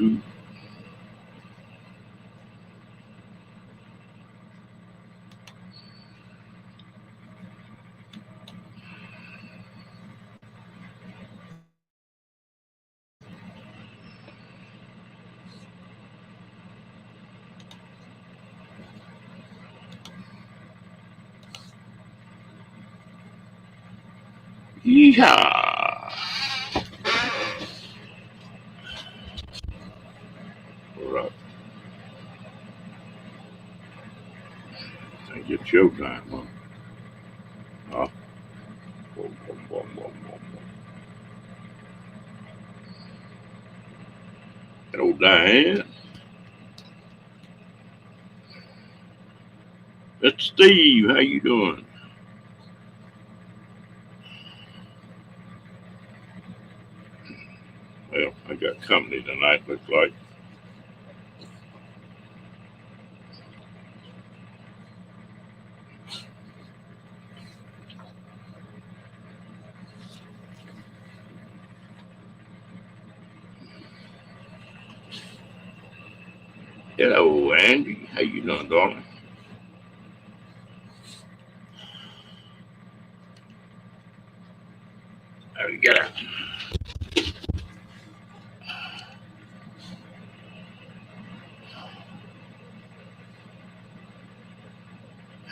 Ooh, yeehaw! All right, think it's showtime, huh? Huh? Boom, boom, boom, boom, boom, boom. Hello, Diane. It's Steve. How you doing? Well, I got company tonight. Looks like. Hello, Andy. How you doing, darling? How you get out?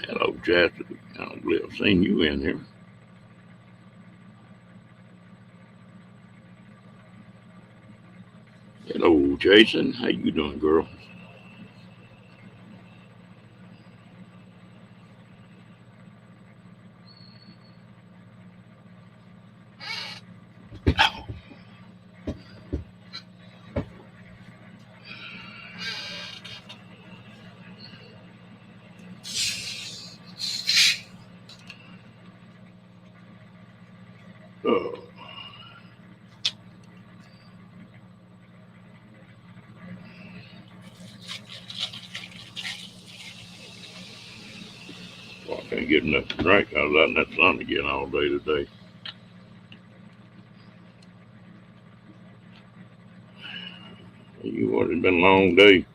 Hello, Chastity. I don't believe I've seen you in here. Hello, Jason. How you doing, girl? Oh, well, I can't get enough to drink. I was out in that sun again all day today. You what? It's been a long day.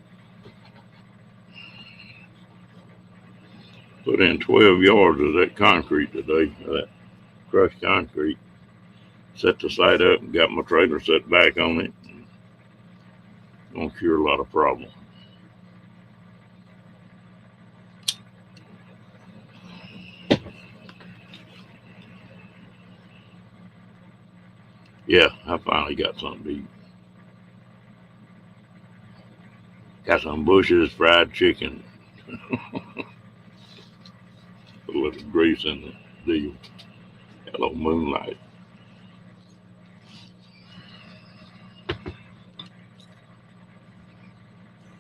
Put in 12 yards of that concrete today, that crushed concrete. Set the site up and got my trailer set back on it. Gonna cure a lot of problems. Yeah, I finally got something to eat. Got some Bush's fried chicken, a little grease in the deal. Hello, Moonlight.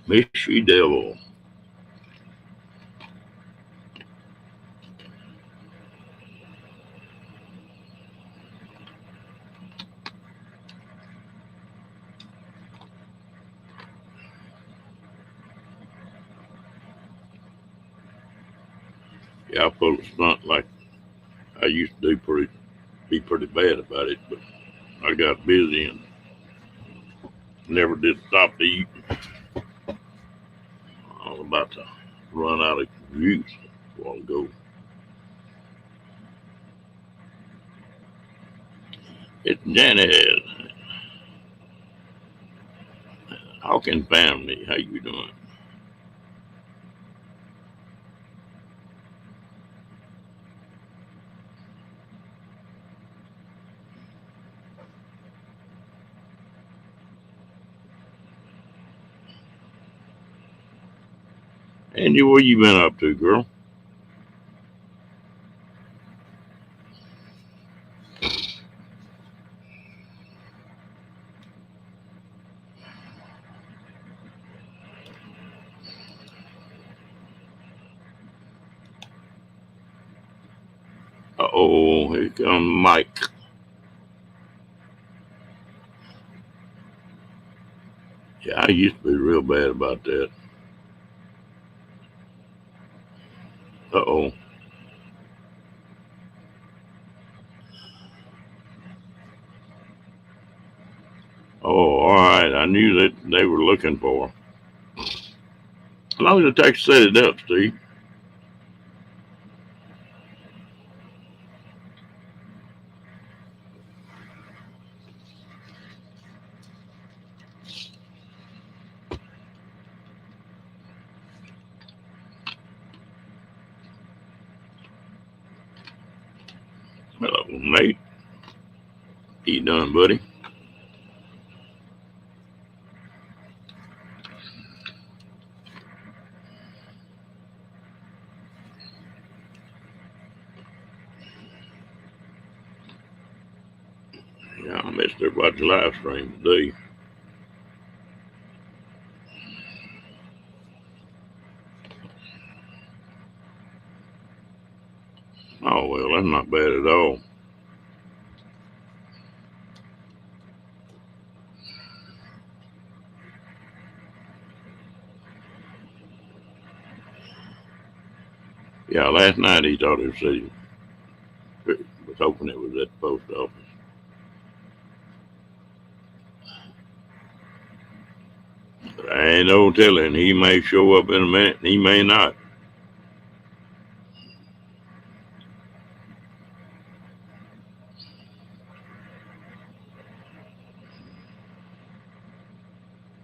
Mishy Devil. Yeah, I pulled a stunt like I used to do be pretty bad about it, but I got busy and never did stop to eat. I was about to run out of juice a while ago. It's Janet. Hawkins family. How you doing? Andy, what you been up to, girl? Uh-oh, here comes Mike. Yeah, I used to be real bad about that. Uh-oh. Oh, all right. I I knew that they were looking for her. How long did it take to set it up, Steve? Hello, Nate. You done, buddy? Yeah, I missed everybody's live stream today. Oh, well, that's not bad at all. Yeah, last night he thought he was hoping it was at the post office. But I ain't no telling. He may show up in a minute and he may not.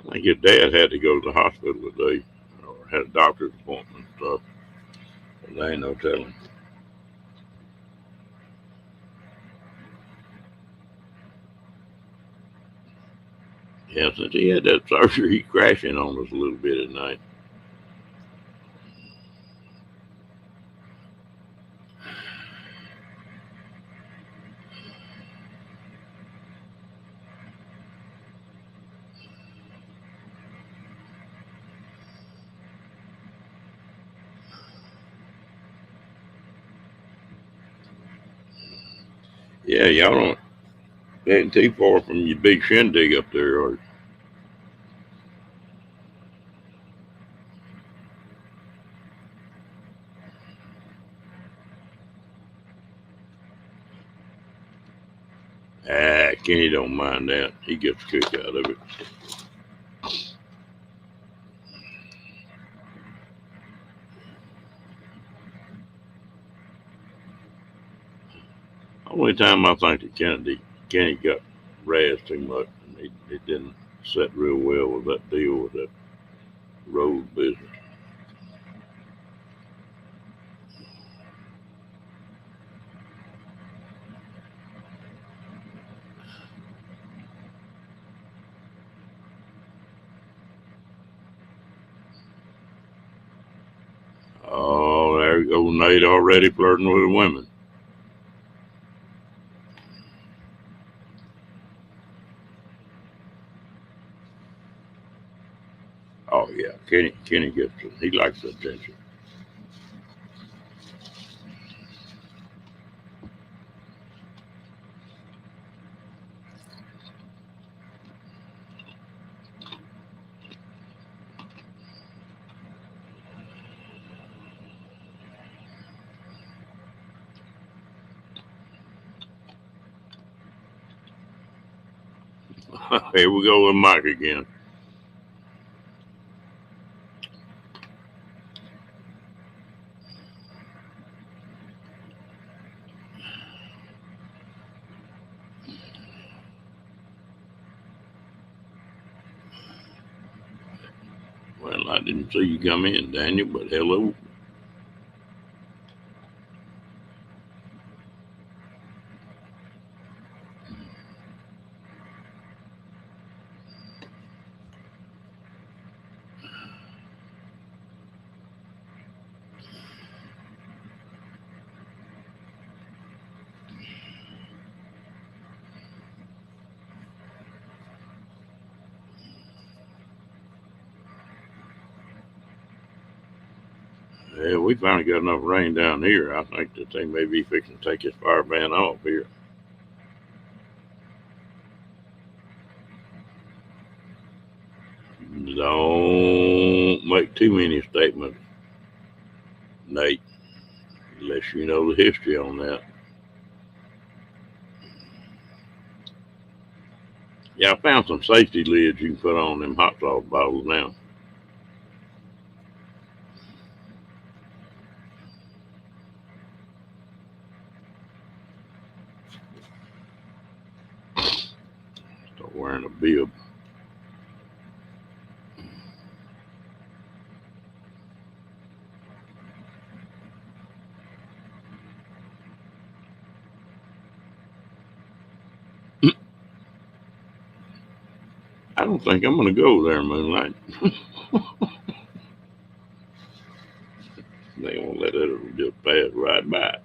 I think his dad had to go to the hospital today or had a doctor's appointment and stuff. But there ain't no telling. Yeah, since he had that surgery, he crashing on us a little bit at night. Yeah, y'all don't ain't too far from your big shindig up there, or Kenny don't mind that. He gets a kick out of it. Only time I think that Kenny got razzed too much, and he didn't set real well with that deal with that road business. Oh, there you go, Nate already flirting with the women. Oh yeah, Kenny gets it. He likes the attention. Here we go with Mike again. Well, I didn't see you come in, Daniel, but hello. Yeah, we finally got enough rain down here. I think that they may be fixing to take this fire ban off here. Don't make too many statements, Nate, unless you know the history on that. Yeah, I found some safety lids you can put on them hot sauce bottles now. Start wearing a bib. I don't think I'm gonna go there, Moonlight. They won't let it just pass right by.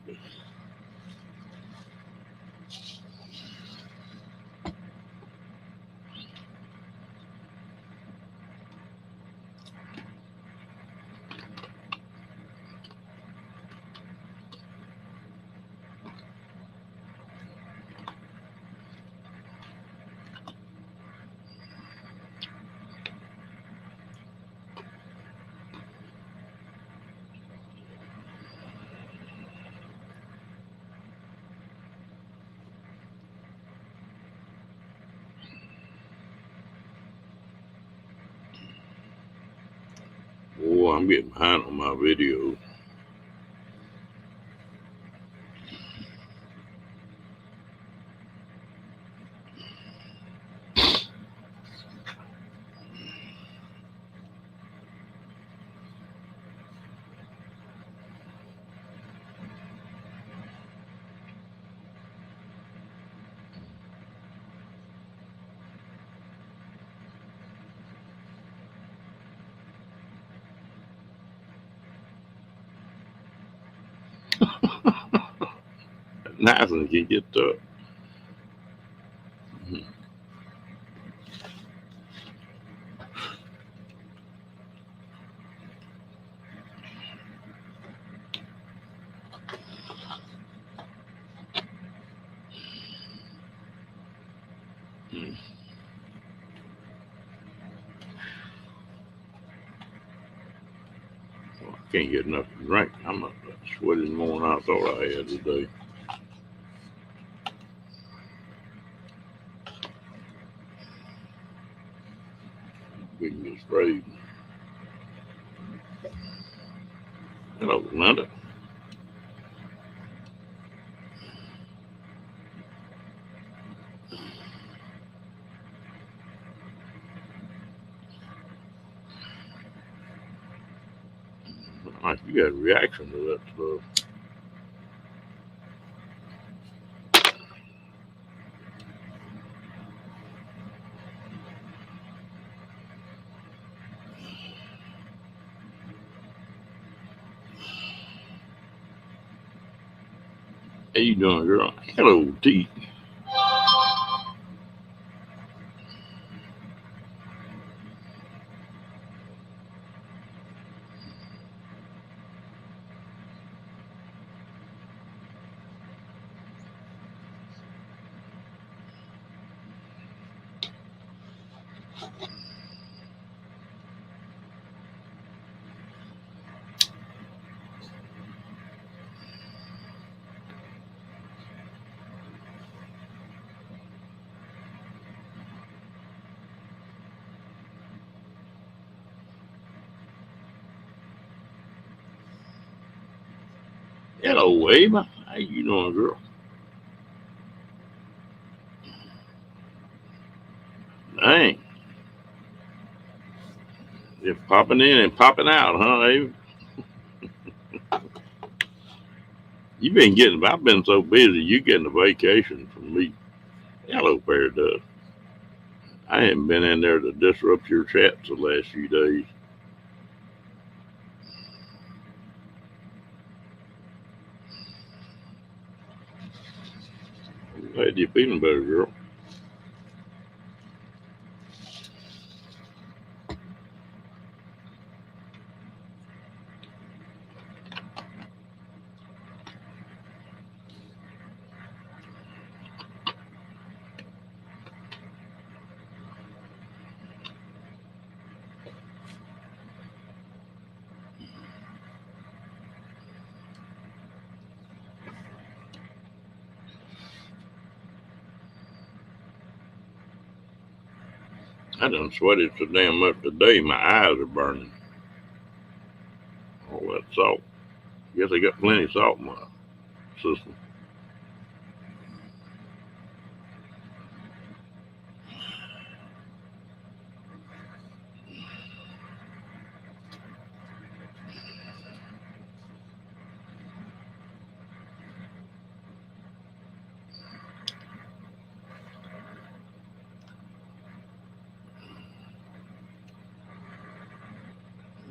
Oh, I'm getting behind on my videos. Nice and you get up. Well, I can't get enough to drink. I'm not sweating more than I thought I had today. We can get sprayed. Hello, Linda. Like you got a reaction to that stuff. How you doing, girl? Hello, T. Hello, Ava. How you doing, girl? Dang. Just popping in and popping out, huh, Ava? You been getting, I've been so busy, you getting a vacation from me. Hello, Paradise. I haven't been in there to disrupt your chats the last few days. Glad you're feeling better, girl. I done sweated so damn much today, my eyes are burning. All that salt. Guess I got plenty of salt in my system.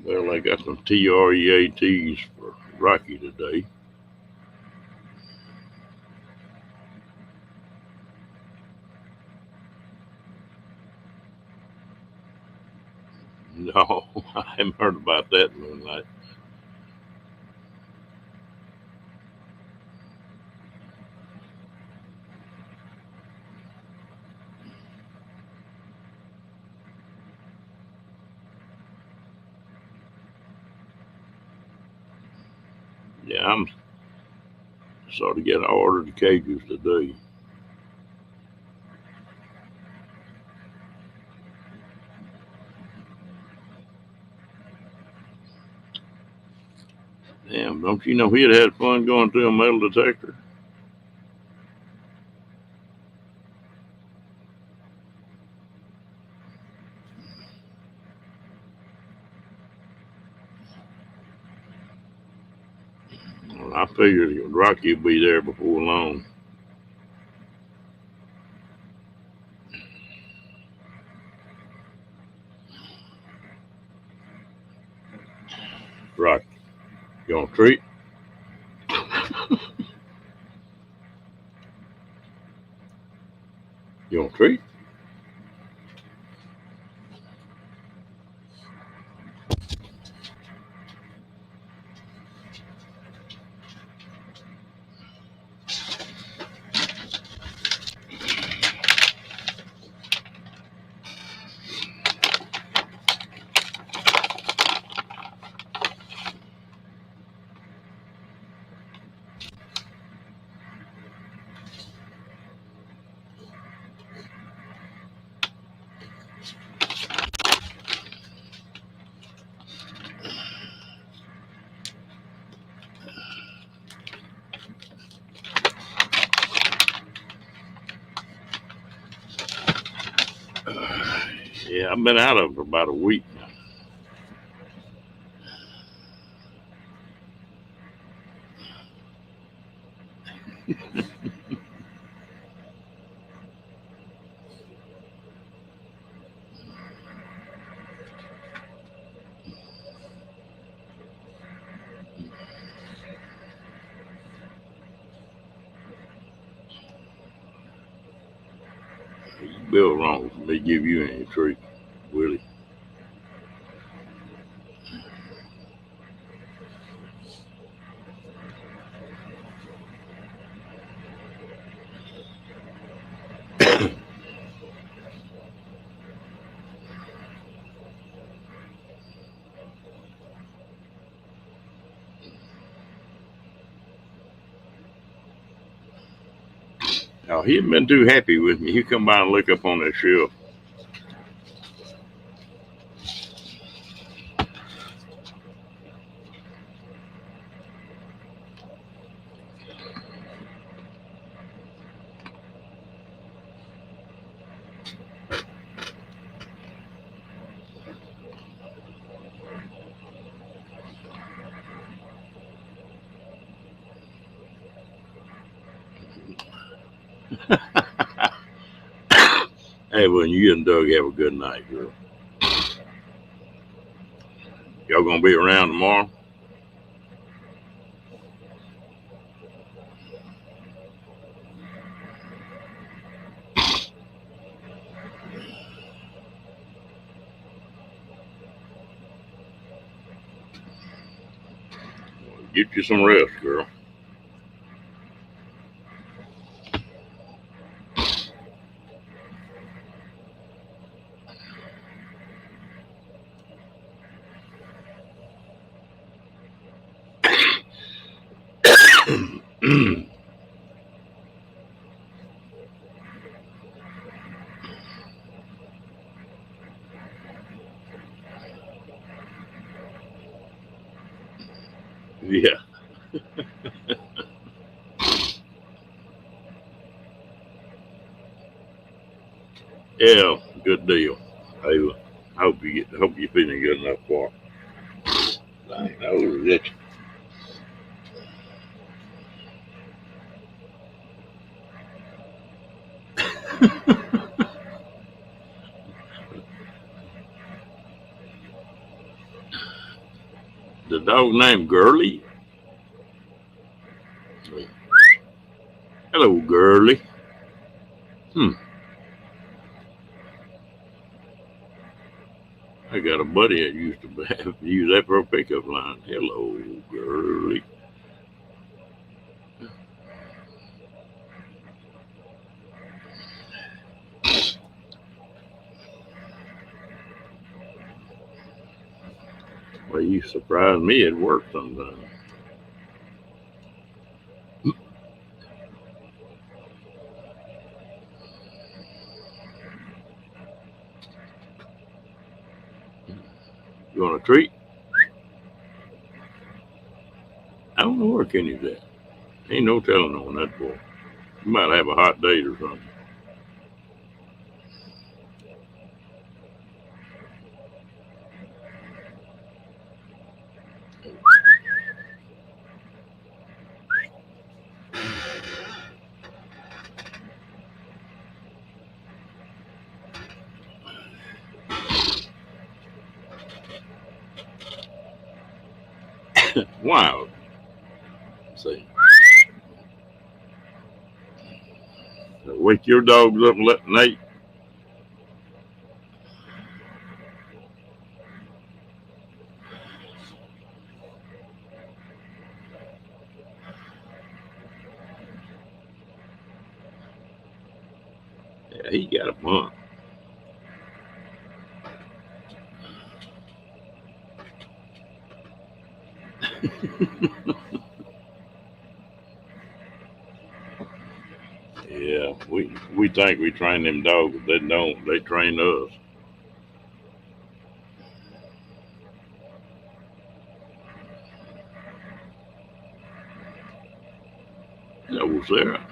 Well, I got some TREATs for Rocky today. No, I haven't heard about that moonlight. Yeah, I'm sort of getting ordered the cages today. Damn, don't you know he had fun going through a metal detector? Well, I figured Rocky would be there before long. Rocky, you want a treat? You want a treat? Yeah, I've been out of it for about a week now. Bill wrong for me to give you any treat, Willie. Now, he hadn't been too happy with me. He come by and look up on that shelf. Hey, well, you and Doug have a good night, girl. Y'all gonna be around tomorrow? Get you some rest, girl. Yeah, yeah, good deal. I hope you're feeling good enough for it. I know that. The dog named Girly. Hello, Girly. Hmm. I got a buddy that used to have to use that for a pickup line. Hello, Girly. Well, you surprise me at work sometimes. You want a treat? I don't know where Kenny's at. Ain't no telling on that boy. You might have a hot date or something. Wow. See, wake your dogs up and let Nate. Yeah, he got a month. Yeah, we think we train them dogs, but they don't. They train us. Hello, Sarah.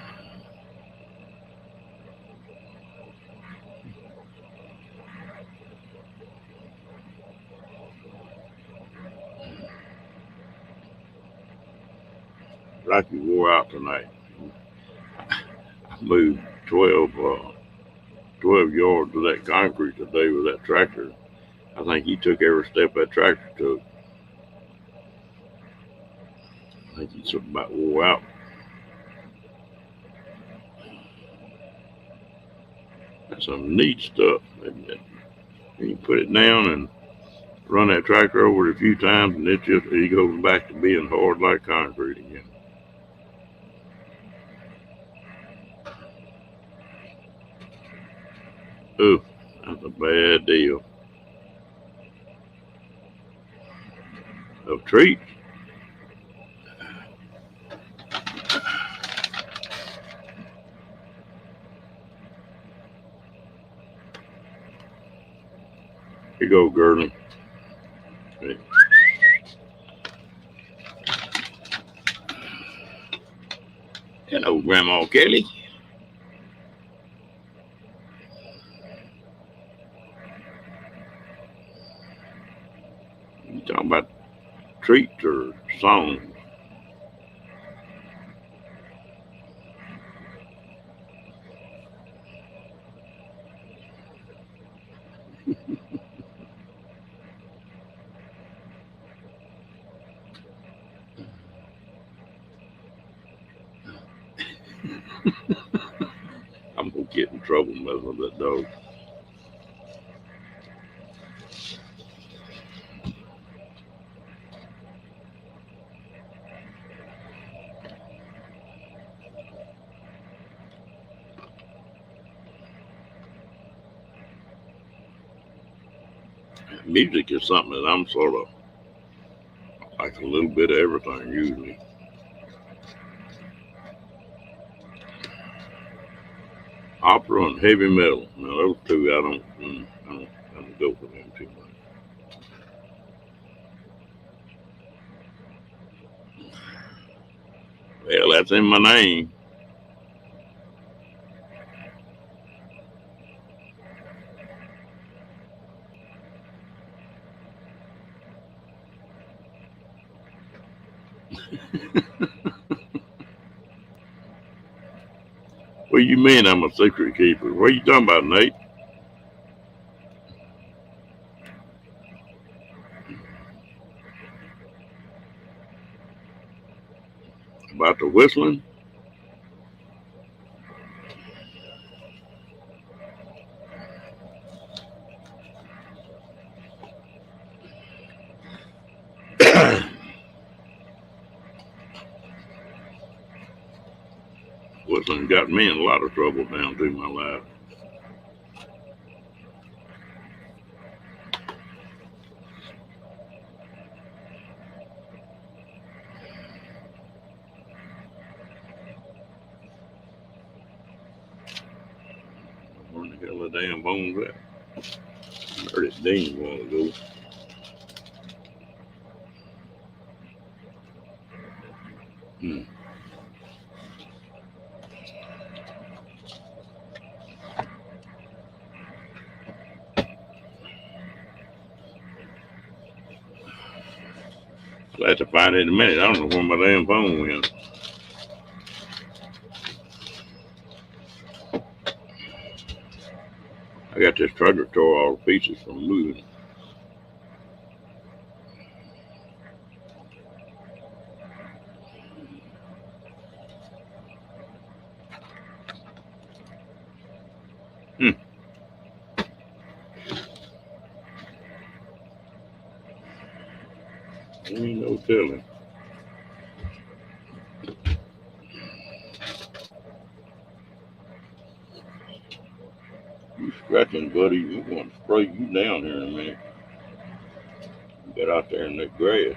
Rocky wore out tonight. I moved 12 yards of that concrete today with that tractor. I think he took every step that tractor took. I think he's about wore out. That's some neat stuff. You put it down and run that tractor over it a few times, and he goes back to being hard like concrete again. Ooh, that's a bad deal. A treat. Here you go, Gurley. Hey, hello, Grandma Kelly. You talking about treats or songs? I'm gonna get in trouble messing with that dog. Music is something that I'm sort of like a little bit of everything usually. Opera and heavy metal. Now those two, I don't go for them too much. Well, that's in my name. What do you mean I'm a secret keeper? What are you talking about, Nate? About the whistling? Whistling got me in a lot of trouble down through my life. Where the hell the damn bones at? I heard it ding a while ago. Hmm. Glad to find it in a minute. I don't know where my damn phone went. I got this trailer tore all to pieces from moving. Hmm. Ain't no telling. You scratching, buddy. We're going to spray you down here in a minute. Get out there in that grass.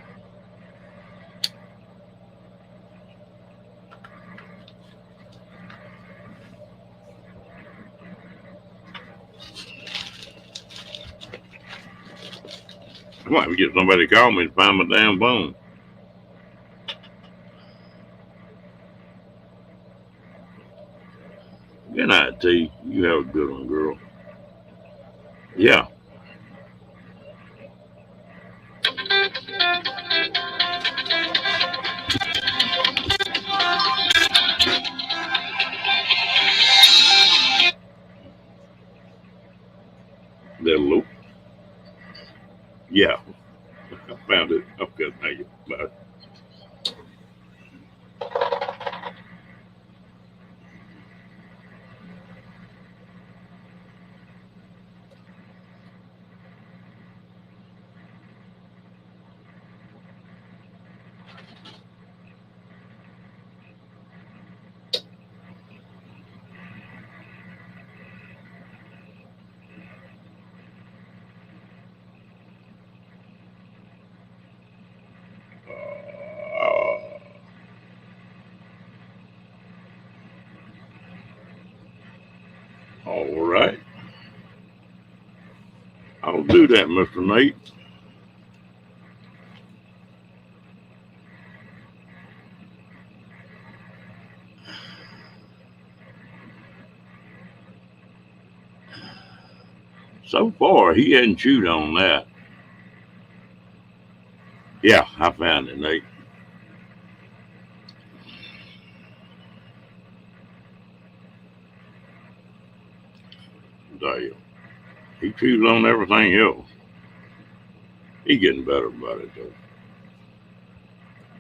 I might get somebody to call me to find my damn phone. Good night, T. You have a good one, girl. Yeah, that loop. Yeah, I found it. Okay, thank you. Bye. Uh, all right. I'll do that, Mr. Nate. So far, he hadn't chewed on that. Yeah, I found it, Nate. Damn. He chews on everything else. He getting better about it, though.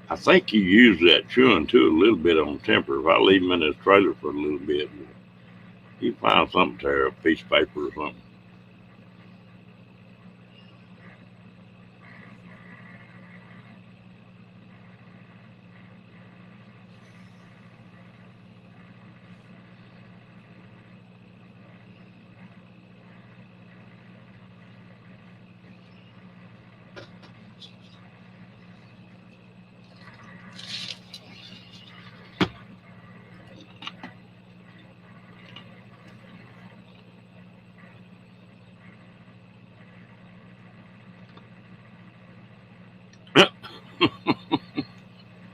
I think he used that chewing too a little bit on temper. If I leave him in his trailer for a little bit, he find something tear, a piece of paper or something.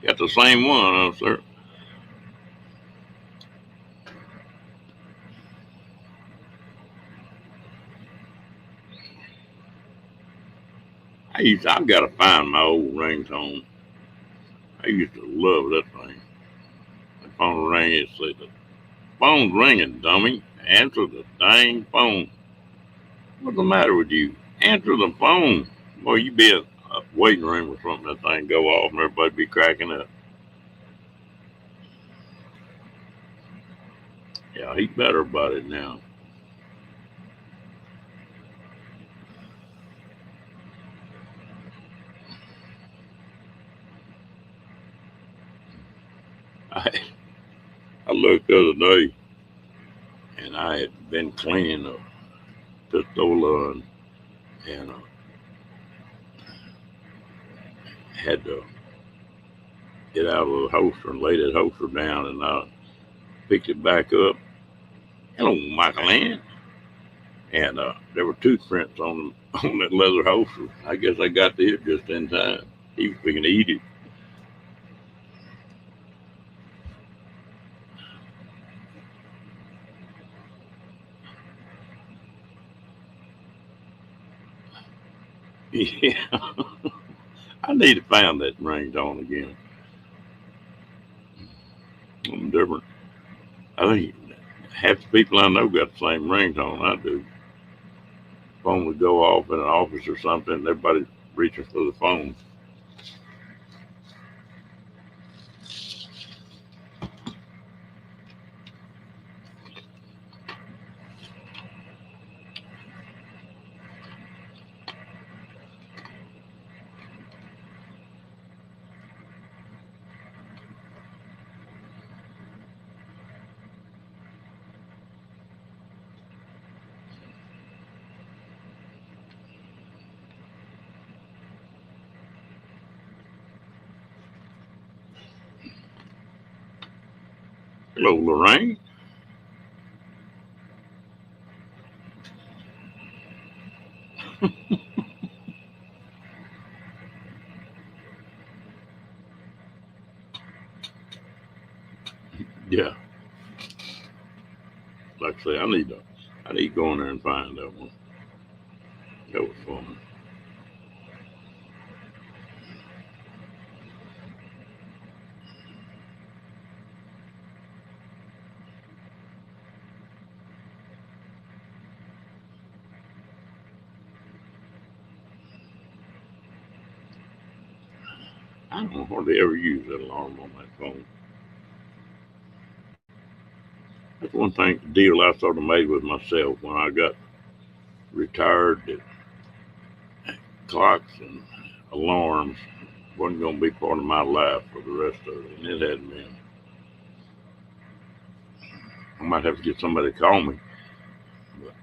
Got the same one, huh, sir? I've got to find my old ringtone. I used to love that thing. The phone rang, it said, "The phone's ringing, dummy. Answer the dang phone." What's the matter with you? Answer the phone. Well, you be at a waiting room or something, that thing go off and everybody be cracking up. Yeah, he's better about it now. I, I looked the other day and I had been cleaning a pistola and had to get out of the holster and lay that holster down, and I picked it back up. "Hello, Michael Ann." And there were tooth prints on on that leather holster. I guess I got to it just in time. He was going to eat it. Yeah, I need to find that ringtone again. I'm different. I think half the people I know got the same ringtone I do. Phone would go off in an office or something, and everybody reaching for the phone. "Hello, Lorraine." Yeah, like I say, I need to go in there and find that one. That was fun. I don't hardly ever use that alarm on my phone. That's one thing deal I sort of made with myself when I got retired. That clocks and alarms wasn't going to be part of my life for the rest of it, and it hadn't been. I might have to get somebody to call me. But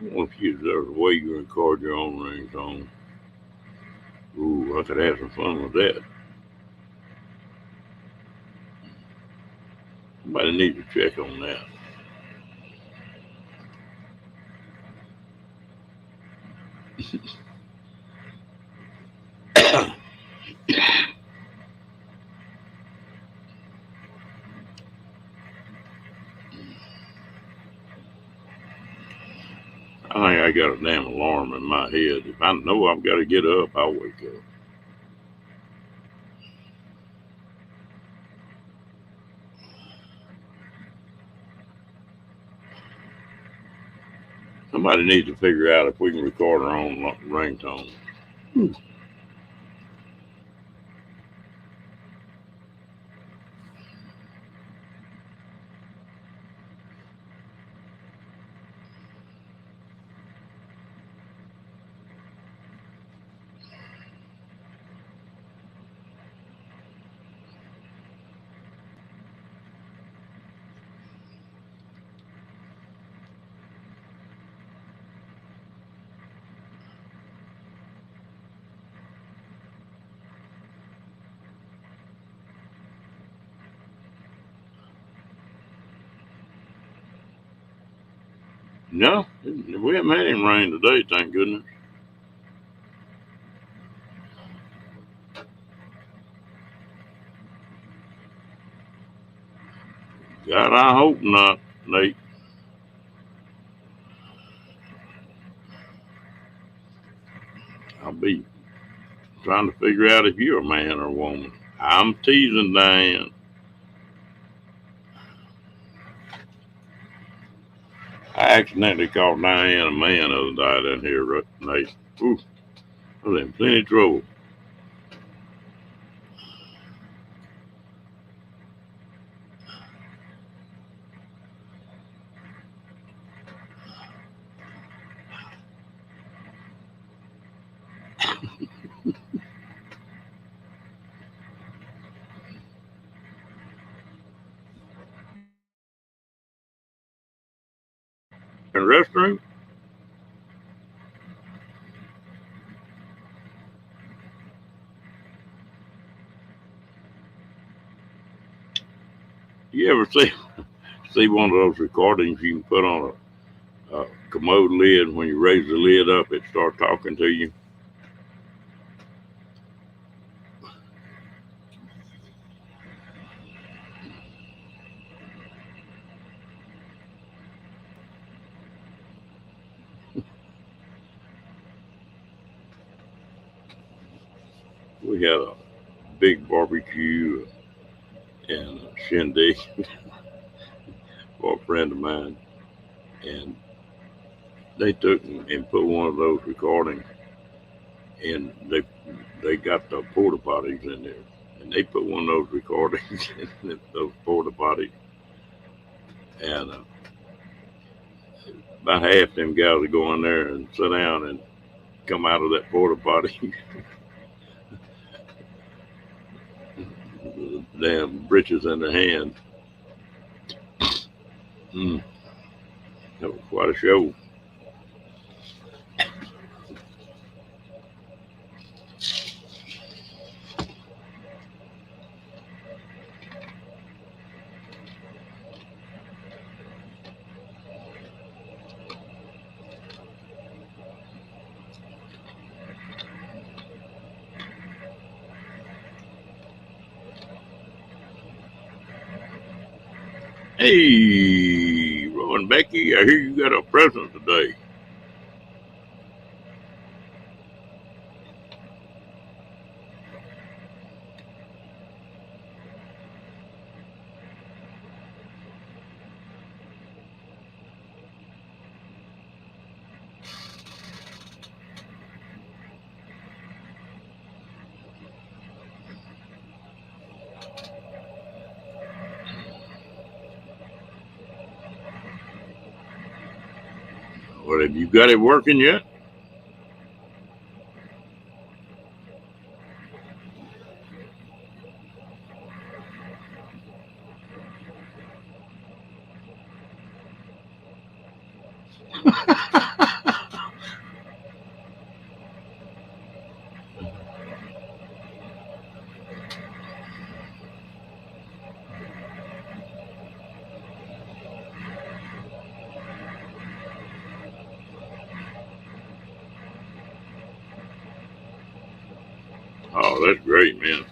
I wonder if there's a way you can record your own ringtone. Ooh, I could have some fun with that. Somebody needs to check on that. I think I got a damn alarm in my head. If I know I've got to get up, I'll wake up. Somebody needs to figure out if we can record our own ringtone. No, we haven't had any rain today, thank goodness. God, I hope not, Nate. I'll be trying to figure out if you're a man or a woman. I'm teasing Diane. I accidentally called Diane a man the other day down here, Nate. Ooh, I was in plenty of trouble. In the restroom? You ever see one of those recordings you can put on a commode lid? When you raise the lid up, it starts talking to you. We had a big barbecue and a shindig for a friend of mine, and they took and put one of those recordings, and they got the porta potties in there, and they put one of those recordings in those porta potties, and about half them guys would go in there and sit down and come out of that porta potty, with the damn britches in their hand. Mm, that was quite a show. Hey, Roy and Becky, I hear you got a present today. Well, have you got it working yet? Oh, that's great, man.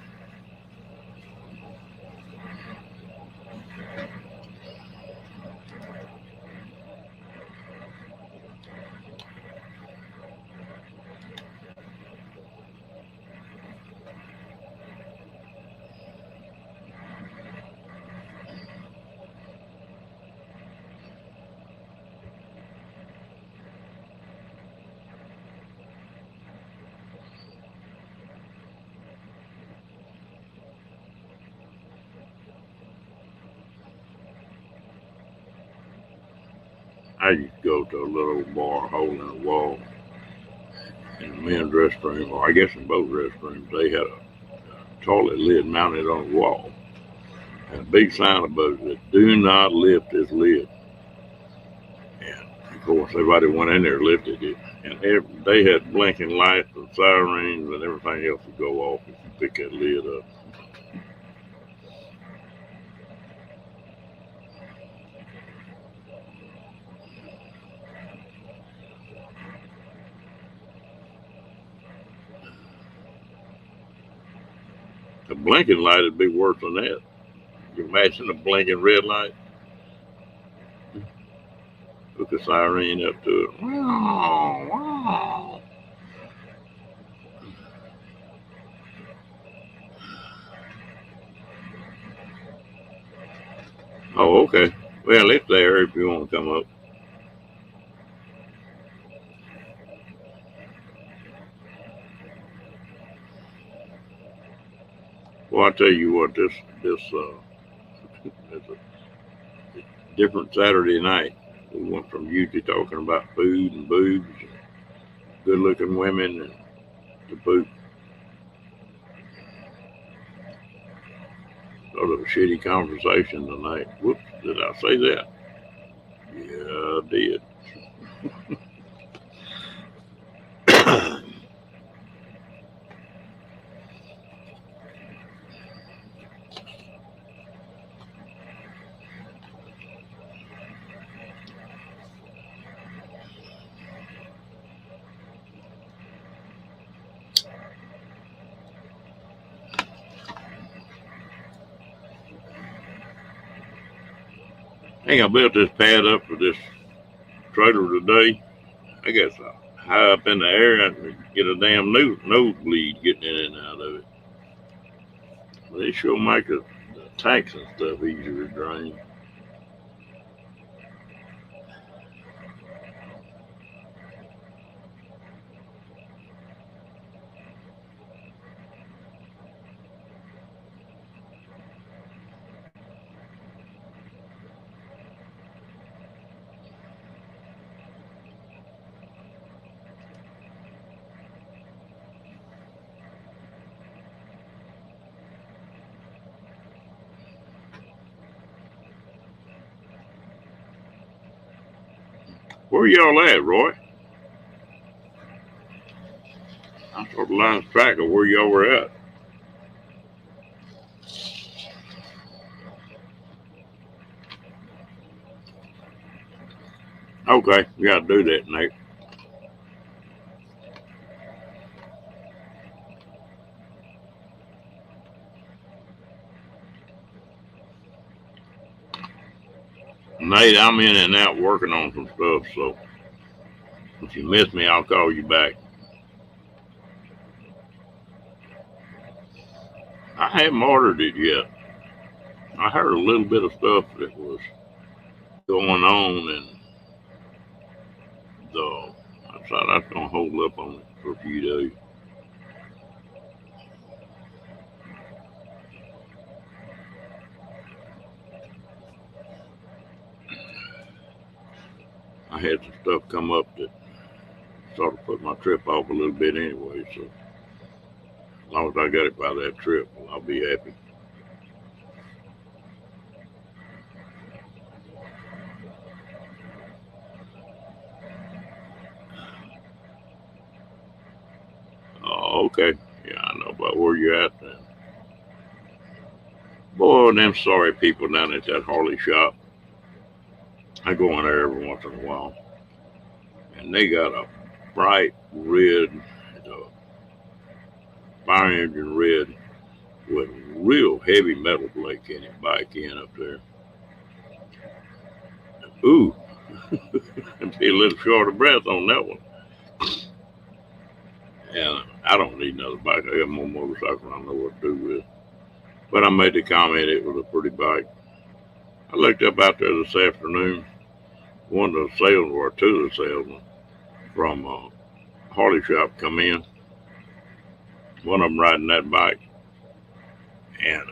I used to go to a little bar hole in the wall in the men's restroom, or I guess in both restrooms. They had a toilet lid mounted on the wall and a big sign above it that do not lift this lid. And of course, everybody went in there and lifted it. And they had blinking lights and sirens and everything else would go off if you pick that lid up. A blinking light would be worse than that. You imagine a blinking red light? Hook a siren up to it. Wow, wow. Oh, okay. Well, it's there if you want to come up. Well, I tell you what, this is a different Saturday night. We went from usually talking about food and boobs, and good-looking women, and to boot sort of a shitty conversation tonight. Whoops, did I say that? Yeah, I did. Hey, I built this pad up for this trailer today. I guess high up in the air, I could get a damn nosebleed getting in and out of it. But it sure make the tanks and stuff easier to drain. Where y'all at, Roy? I sort of lost track of where y'all were at. Okay, we gotta do that, Nate. Nate, I'm in and out working on some stuff, so if you miss me, I'll call you back. I haven't ordered it yet. I heard a little bit of stuff that was going on, and the I thought I was gonna hold up on it for a few days. I had some stuff come up that sort of put my trip off a little bit anyway, so as long as I got it by that trip, I'll be happy. Oh, okay. Yeah, I know about where you're at then. Boy, them sorry people down at that Harley shop. I go in there every once in a while, and they got a bright red, uh, fire engine red with real heavy metal blake in it, bike in up there. Ooh, I'd be a little short of breath on that one. And I don't need another bike. I got more motorcycle I know what to do with. But I made the comment it was a pretty bike. I looked up out there this afternoon. One of the salesmen, or two of the salesmen from Harley shop come in. One of them riding that bike. And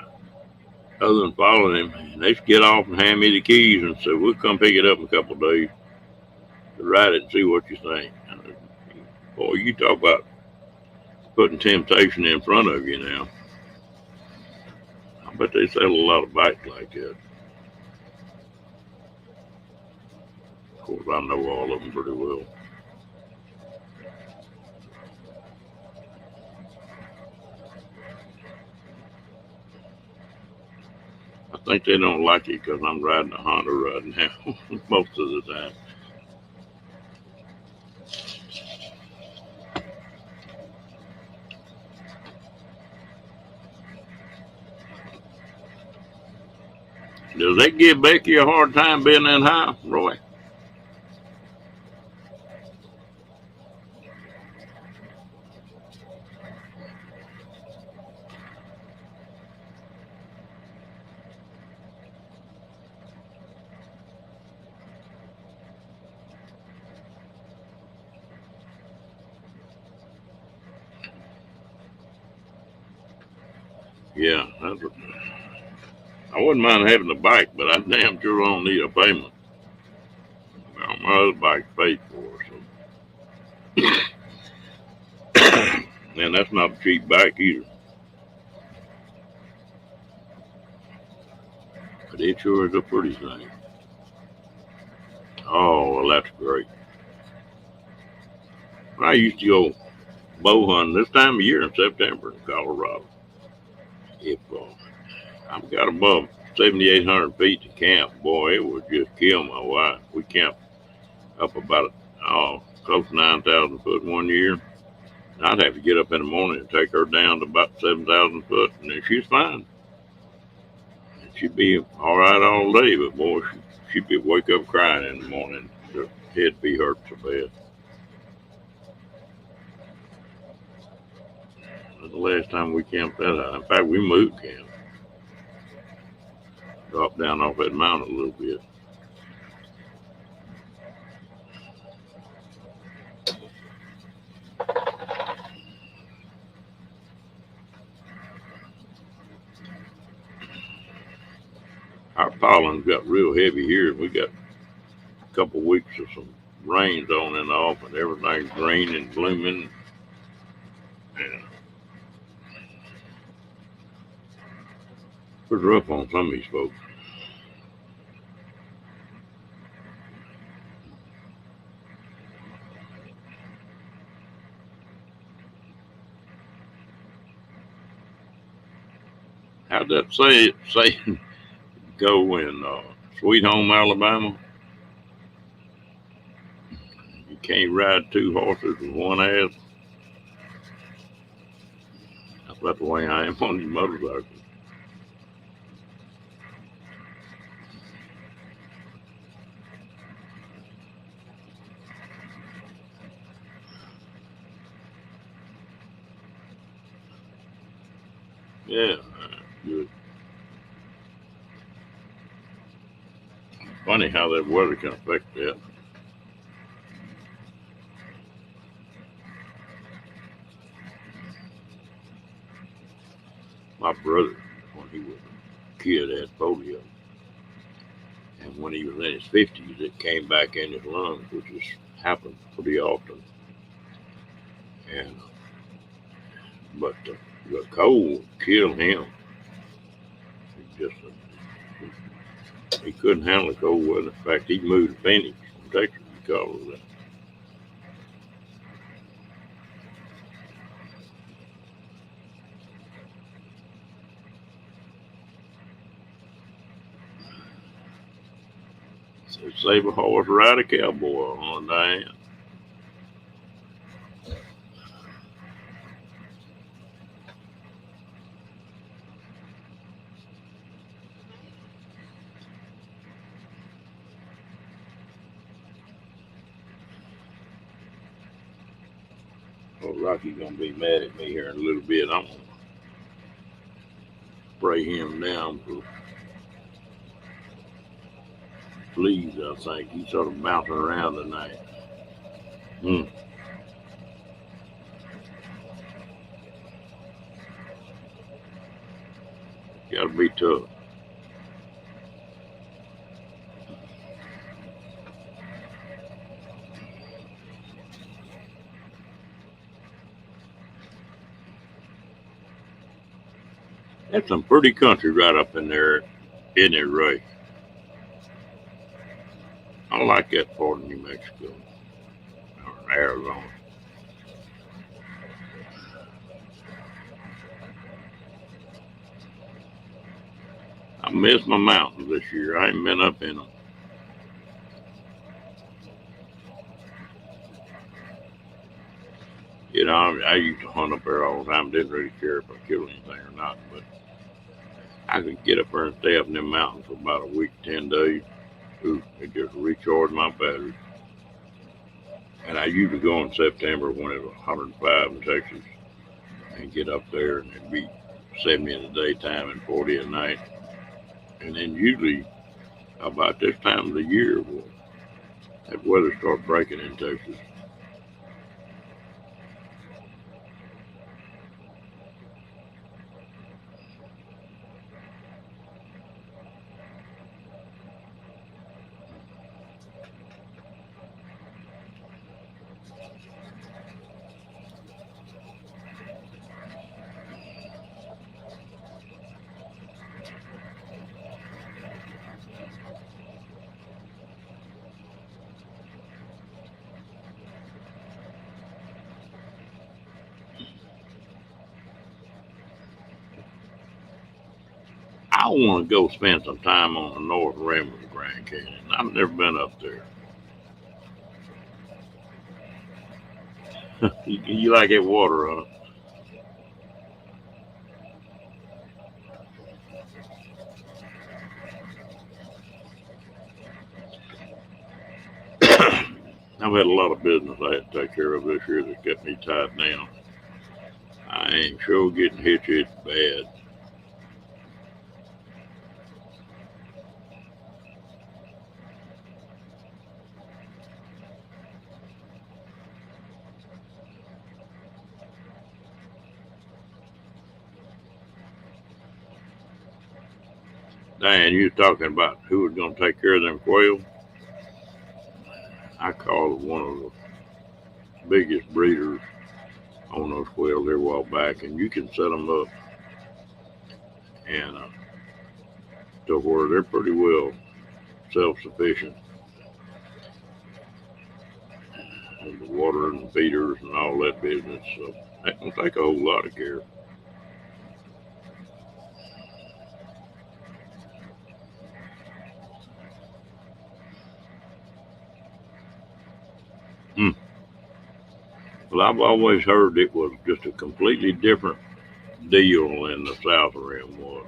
other than following him, they get off and hand me the keys and said, we'll come pick it up in a couple of days to ride it and see what you think. Boy, you talk about putting temptation in front of you now. I bet they sell a lot of bikes like that. Of course, I know all of them pretty well. I think they don't like it because I'm riding a Honda right now most of the time. Does that give Becky a hard time being that high, Roy? Yeah, I wouldn't mind having a bike, but I damn sure don't need a payment. Well, my other bike's paid for, so. And that's not a cheap bike either. But it sure is a pretty thing. Oh, well, that's great. I used to go bow hunting this time of year in September in Colorado. If I've got above 7,800 feet to camp, boy, it would just kill my wife. We camped up about close to 9,000 foot one year. And I'd have to get up in the morning and take her down to about 7,000 foot, and then she's fine. And she'd be all right all day, but boy, she'd be wake up crying in the morning. Her head be hurt so bad. The last time we camped that high. In fact, we moved camp, dropped down off that mountain a little bit. Our pollen's got real heavy here. We got a couple weeks of some rains on and off, and everything's green and blooming. And it was rough on some of these folks. How'd that saying go in Sweet Home Alabama? You can't ride two horses with one ass. That's about the way I am on these motorcycles. Yeah, good. Funny how that weather can affect that. My brother, when he was a kid, had polio. And when he was in his 50s, it came back in his lungs, which has happened pretty often. And but the cold killed him. He just he couldn't handle the cold weather. In fact, he moved to Phoenix from Texas because of that. So save a horse, ride a cowboy on Diane. Well, Rocky's gonna be mad at me here in a little bit. I'm gonna spray him down for fleas. I think he's sort of bouncing around tonight. Hmm. Got to be tough. That's some pretty country right up in there, isn't it, Ray? I like that part of New Mexico or Arizona. I miss my mountains this year. I ain't been up in them. You know, I used to hunt up there all the time. Didn't really care if I killed anything or not, but I could get up there and stay up in them mountains for about a week, 10 days. Ooh, it just recharged my battery. And I usually go in September when it's 105 in Texas and get up there and it'd be 70 in the daytime and 40 at night. And then usually about this time of the year, well, that weather starts breaking in Texas. I want to go spend some time on the north rim of the Grand Canyon. I've never been up there. You like that water, huh? I've had a lot of business I had to take care of this year that kept me tied down. I ain't sure getting hitched bad. Diane, you was talking about who was going to take care of them quail. I called one of the biggest breeders on those quail there a while back, and you can set them up and to where they're pretty well self-sufficient. And the water and the feeders and all that business. So that don't take a whole lot of care. Hmm. Well, I've always heard it was just a completely different deal than the South Rim was.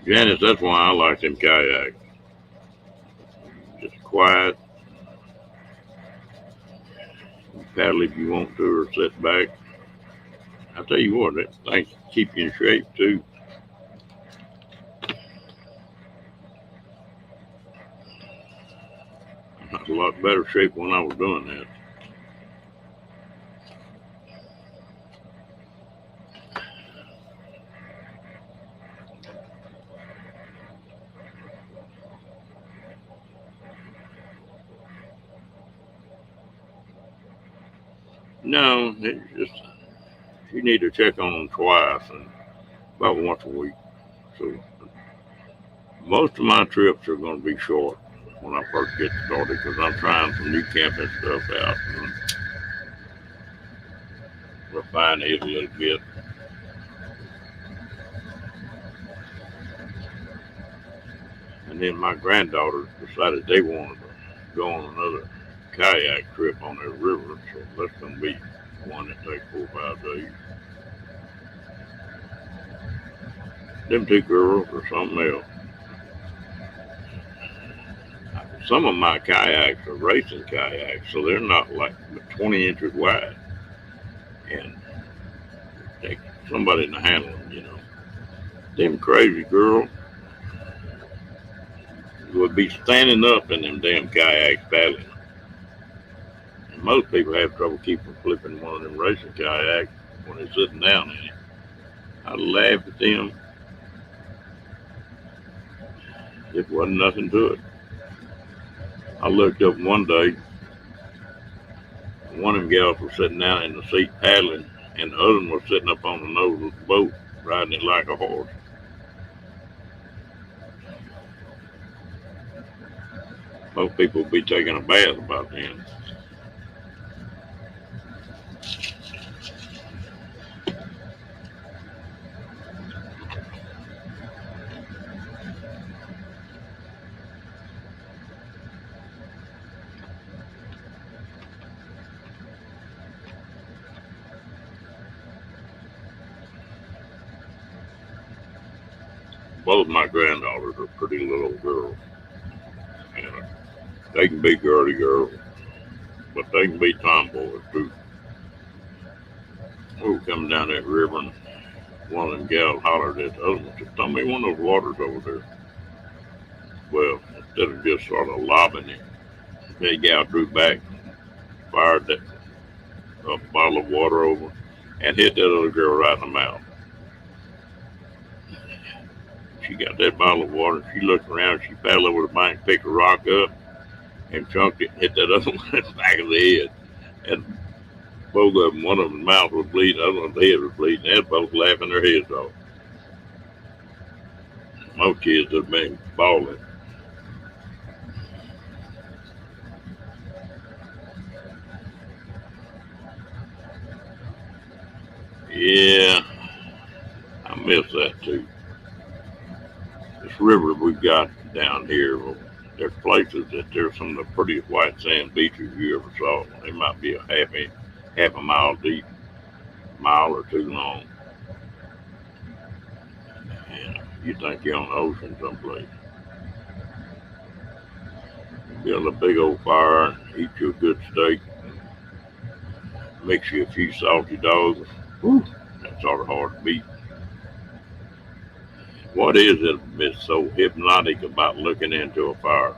Janice, that's why I like them kayaks. Just quiet, paddle if you want to, or sit back. I tell you what, that thing keep you in shape too. I was a lot better shape when I was doing that. No, it's just you need to check on them twice and about once a week. So most of my trips are going to be short when I first get started because I'm trying some new camping stuff out and refine it a little bit. And then my granddaughters decided they wanted to go on another kayak trip on the river, so that's going to be one that takes 4 or 5 days. Them two girls or something else. Some of my kayaks are racing kayaks, so they're not like 20 inches wide, and take somebody to handle them. Them crazy girls would be standing up in them damn kayaks paddling. And most people have trouble keeping from flipping one of them racing kayaks when they're sitting down in it. I laughed at them. It wasn't nothing to it. I looked up one day, one of them gals was sitting down in the seat paddling, and the other one was sitting up on the nose of the boat, riding it like a horse. Most people would be taking a bath about then. Both my granddaughters are pretty little girls, and they can be girly girls, but they can be tomboys too. We were coming down that river, and one of them gals hollered at the other one, said, "Throw me one of those waters over there." Well, instead of just sort of lobbing it, that gal drew back, fired that bottle of water over, and hit that other girl right in the mouth. She got that bottle of water. She looked around. She paddled over the bank, picked a rock up, and chunked it, and hit that other one in the back of the head. And both of them, one of them's mouth was bleeding, the other one's head was bleeding. They're both laughing their heads off. Most kids have been bawling. Yeah, I miss that too. This river we've got down here, well, there's places that there's some of the prettiest white sand beaches you ever saw. They might be a half a mile deep, mile or two long. And you think you're on the ocean someplace. Build a big old fire and eat you a good steak, mix you a few salty dogs. Whew, that's sort of hard to beat. What is it that's so hypnotic about looking into a fire?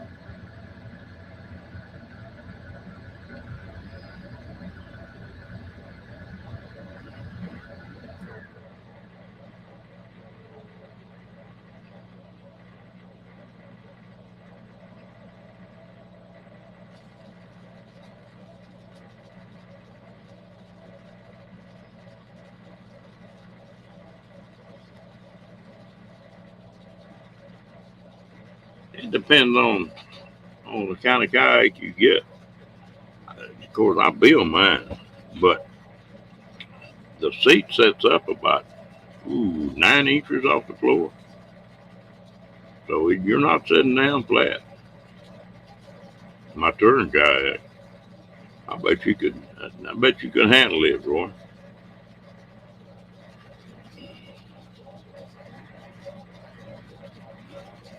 It depends on the kind of kayak you get. Of course, I build mine, but the seat sets up about 9 inches off the floor, so you're not sitting down flat. My touring kayak, I bet you could. I bet you could handle it, Roy.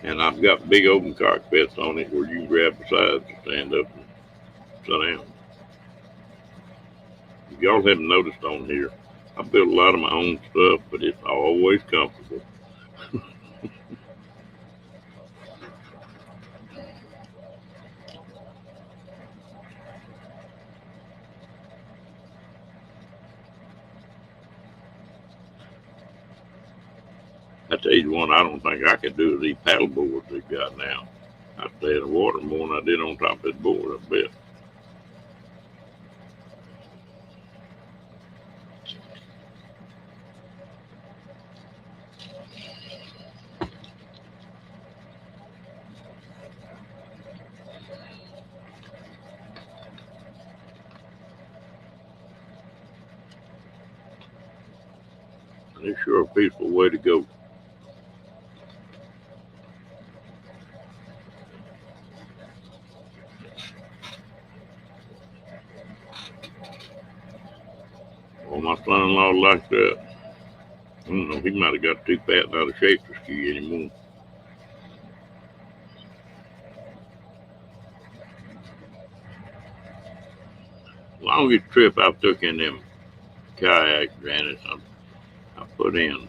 And I've got big open cockpits on it where you can grab the sides and stand up and sit down. If y'all haven't noticed on here, I build a lot of my own stuff, but it's always comfortable. I tell you one, I don't think I could do is these paddle boards they've got now. I stay in the water more than I did on top of this board, I bet. And it's sure a peaceful way to go. Well, my son-in-law like that. I don't know, he might have got too fat and out of shape to ski anymore. Longest trip I've took in them kayaks, Janice, I put in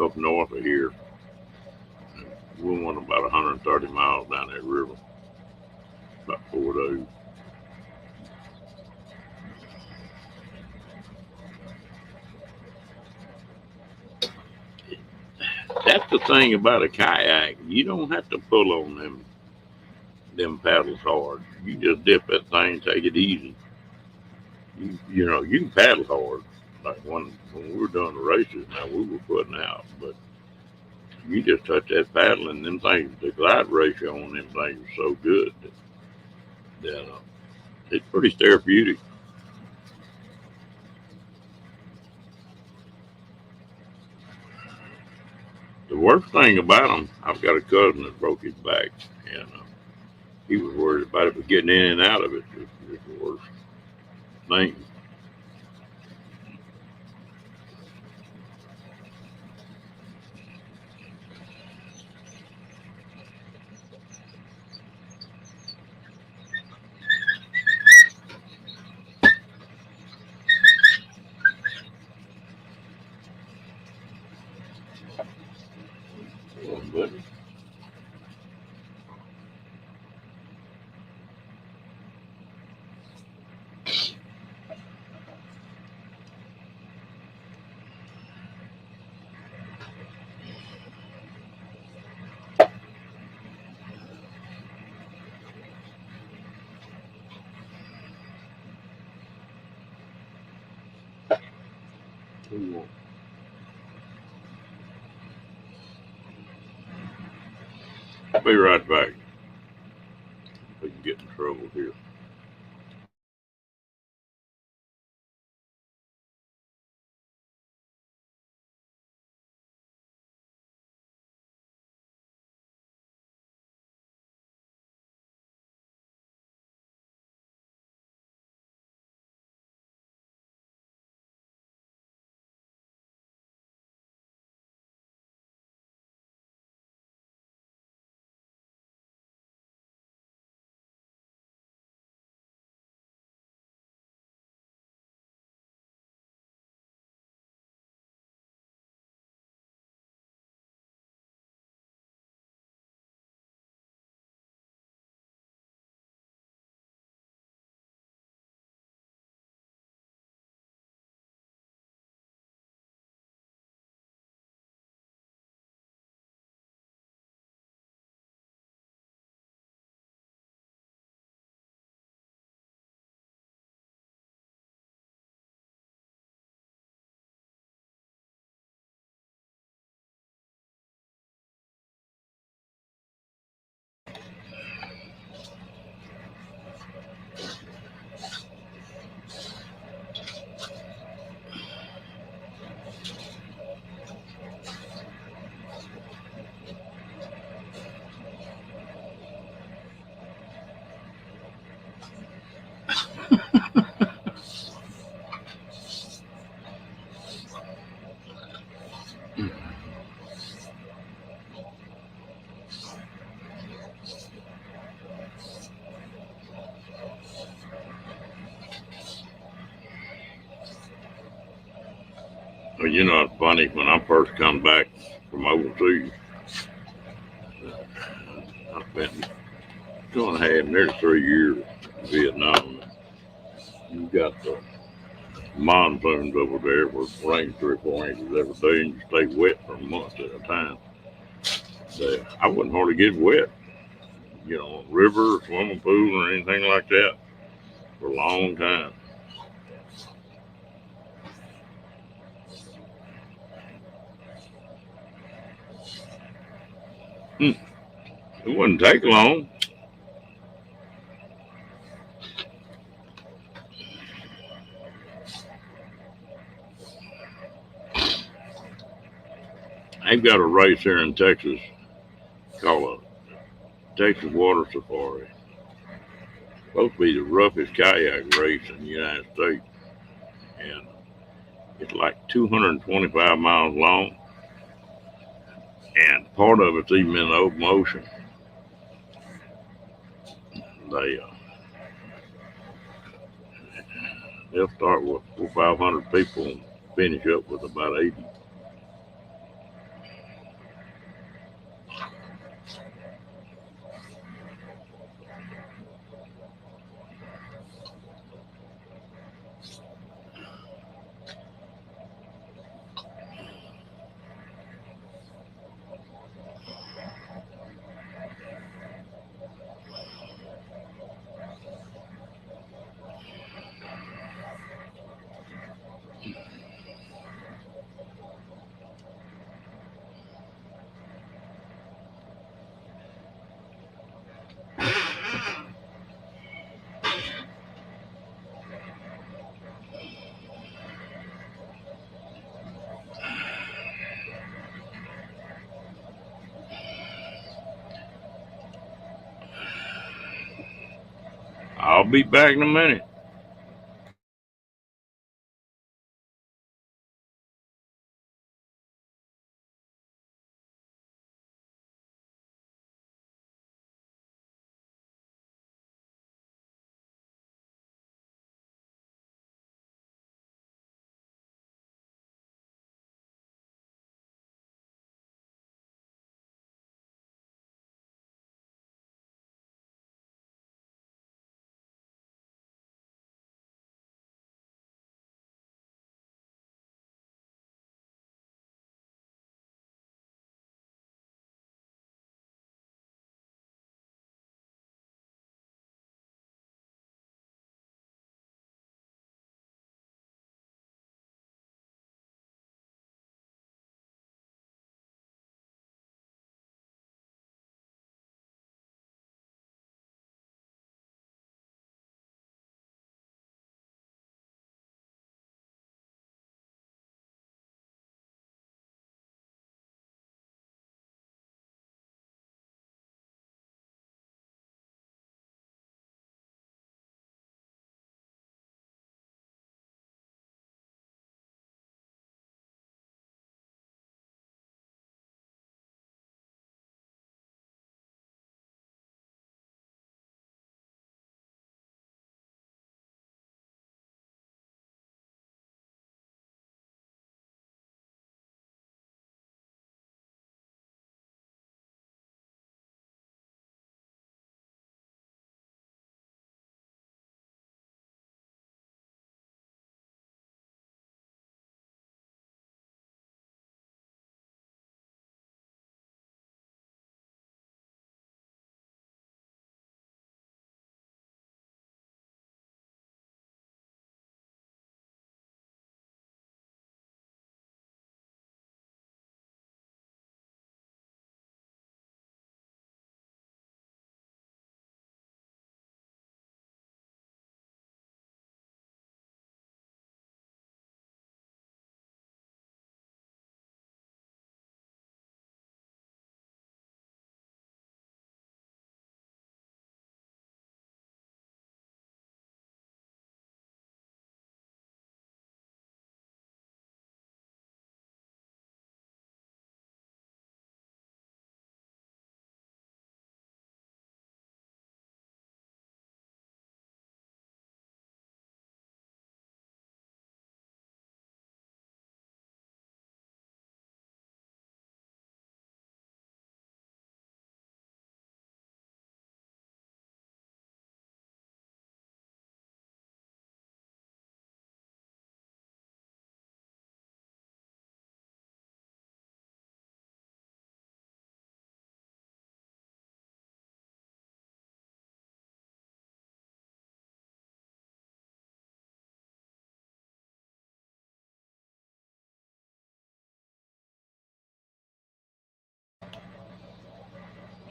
up north of here. We went about 130 miles down that river, about 4 days. That's the thing about a kayak. You don't have to pull on them paddles hard. You just dip that thing, take it easy. You know, you can paddle hard. Like when we were doing the races, now we were putting out, but you just touch that paddle and them things, the glide ratio on them things is so good that it's pretty therapeutic. The worst thing about them, I've got a cousin that broke his back, and he was worried about it, but getting in and out of it is the worst thing. I'll be right back. We can get in trouble here. Well, you know, it's funny. When I first come back from overseas, I spent 2.5, nearly 3 years in Vietnam. You got the monsoons over there where it rains 3 or 4 inches every day and you stay wet for months at a time. I wouldn't hardly get wet, you know, river, swimming pool, or anything like that for a long time. It wouldn't take long. They've got a race here in Texas called a Texas Water Safari. Supposed to be the roughest kayak race in the United States. And it's like 225 miles long. And part of it's even in the open ocean. They they'll start with 400 or 500 people and finish up with about 80. I'll be back in a minute.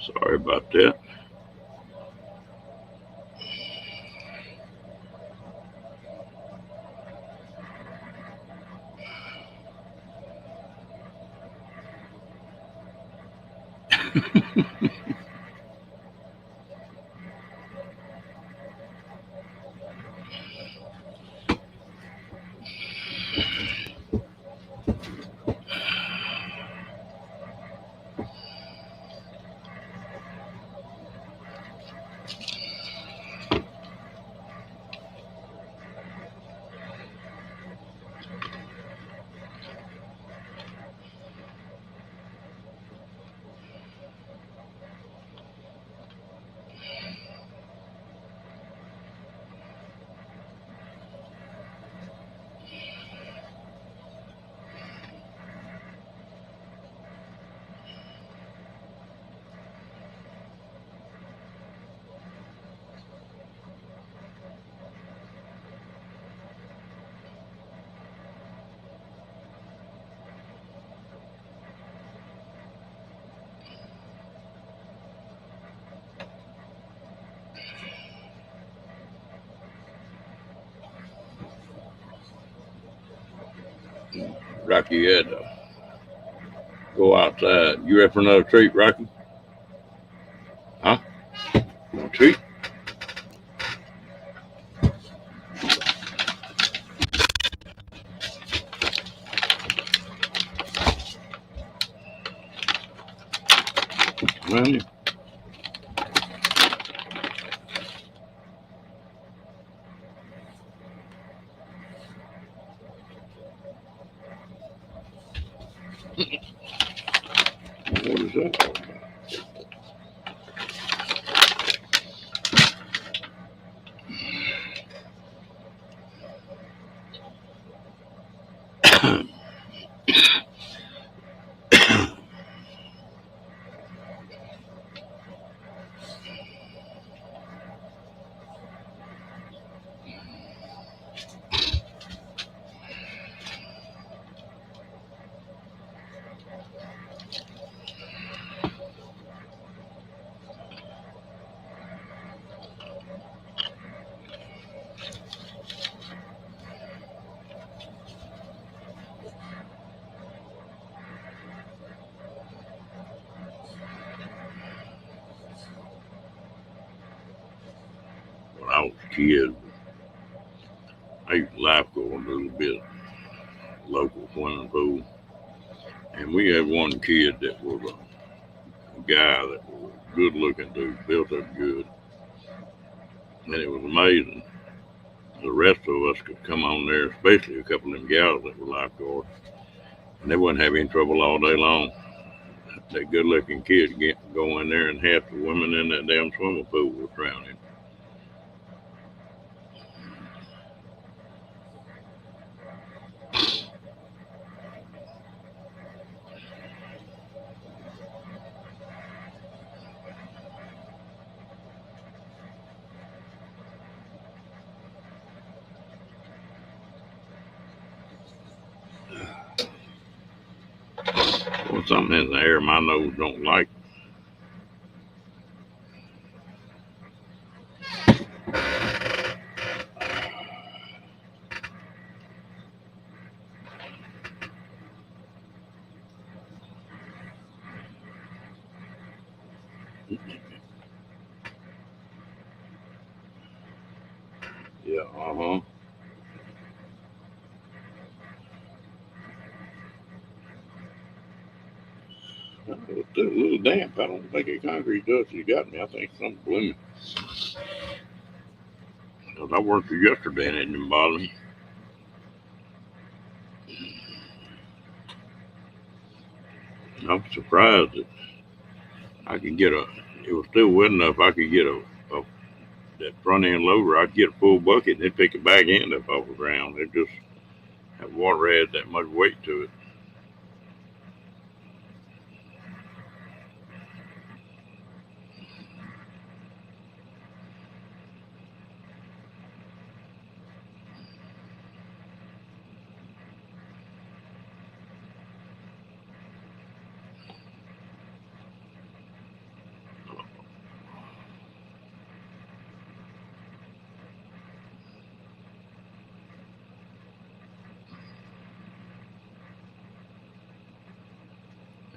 Sorry about that. Rocky, you had to go outside. You ready for another treat, Rocky? Huh? A treat? Around here? What is that all about? When I was a kid, I used to lifeguard a little bit, local swimming pool. And we had one kid that was a guy that was a good looking dude, built up good. And it was amazing. The rest of us could come on there, especially a couple of them gals that were lifeguards, and they wouldn't have any trouble all day long. That good looking kid get go in there and half the women in that damn swimming pool were drowning. Well, something in the air my nose don't like. Yeah, uh-huh. It's still a little damp. I don't think a concrete dust you got me. I think something blew me. 'Cause I worked here yesterday and it didn't bother me. I was surprised that I could get a. It was still wet enough. I could get a that front end loader. I'd get a full bucket and it'd pick the back end up off the ground. It just that water had that much weight to it.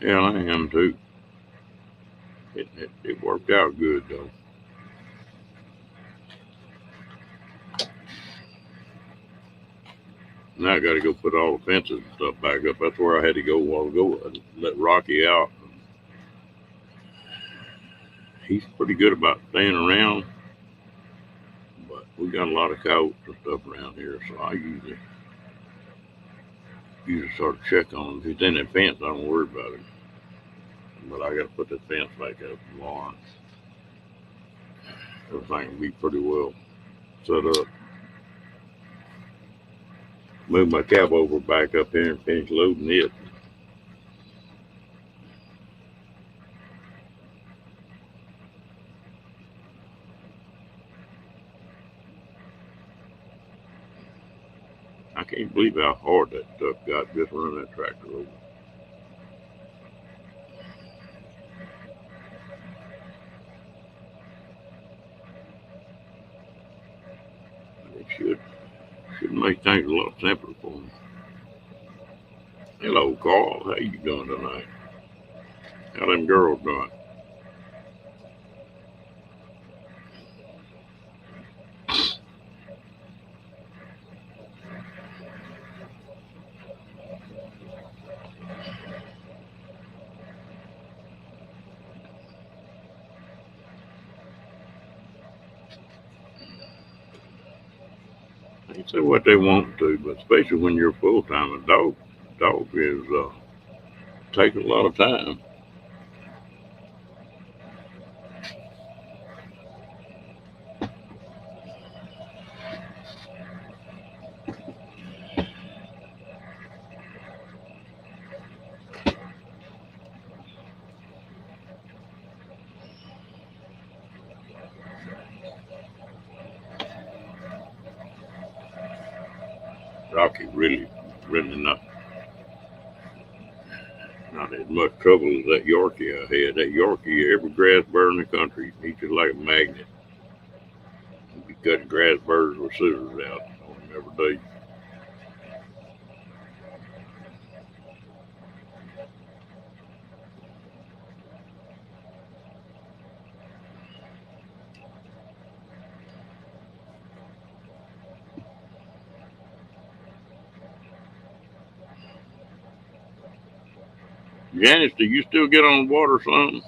Yeah, I am too. It worked out good though. Now I got to go put all the fences and stuff back up. That's where I had to go a while ago. I let Rocky out. He's pretty good about staying around, but we got a lot of coyotes and stuff around here, so I usually sort of check on him. If he's in that fence, I don't worry about him. But I got to put that fence back up tomorrow. Everything will be pretty well set up. Move my cab over back up here and finish loading it. I can't believe how hard that stuff got just running that tractor over. It should make things a lot simpler for me. Hello, Carl. How you doing tonight? How them girls doing? They say what they want to, but especially when you're full time, a dog is take a lot of time. Rocky really not as much trouble as that Yorkie I had. That Yorkie, every grass bird in the country, he's just like a magnet. He'd be cutting grass birds with scissors out on him every day. Janice, do you still get on the water some?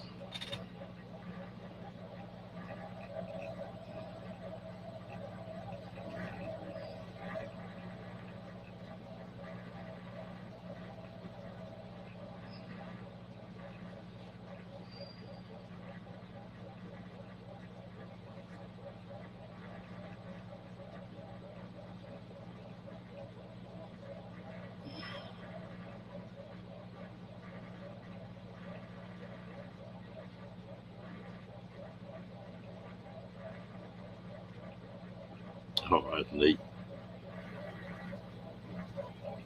Oh, that's neat.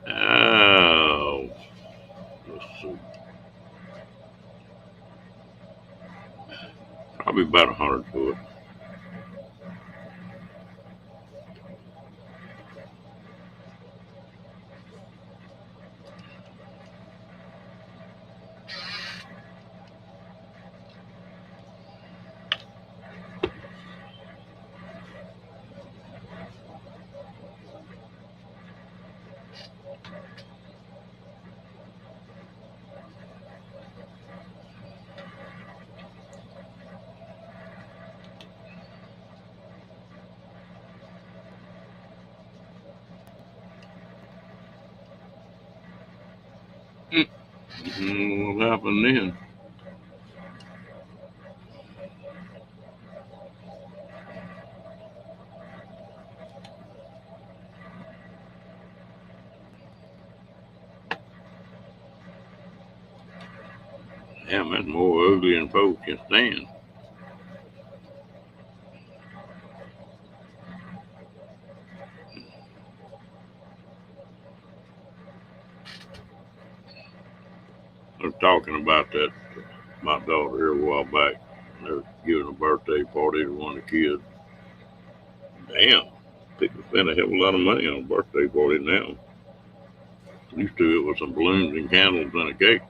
Oh, let's see. Probably about 100 foot. What happened then? Damn, that's more ugly than folks can stand. I was talking about that my daughter here a while back. They were giving a birthday party to one of the kids. Damn, people spend a hell of a lot of money on a birthday party now. Used to it was some balloons and candles and a cake.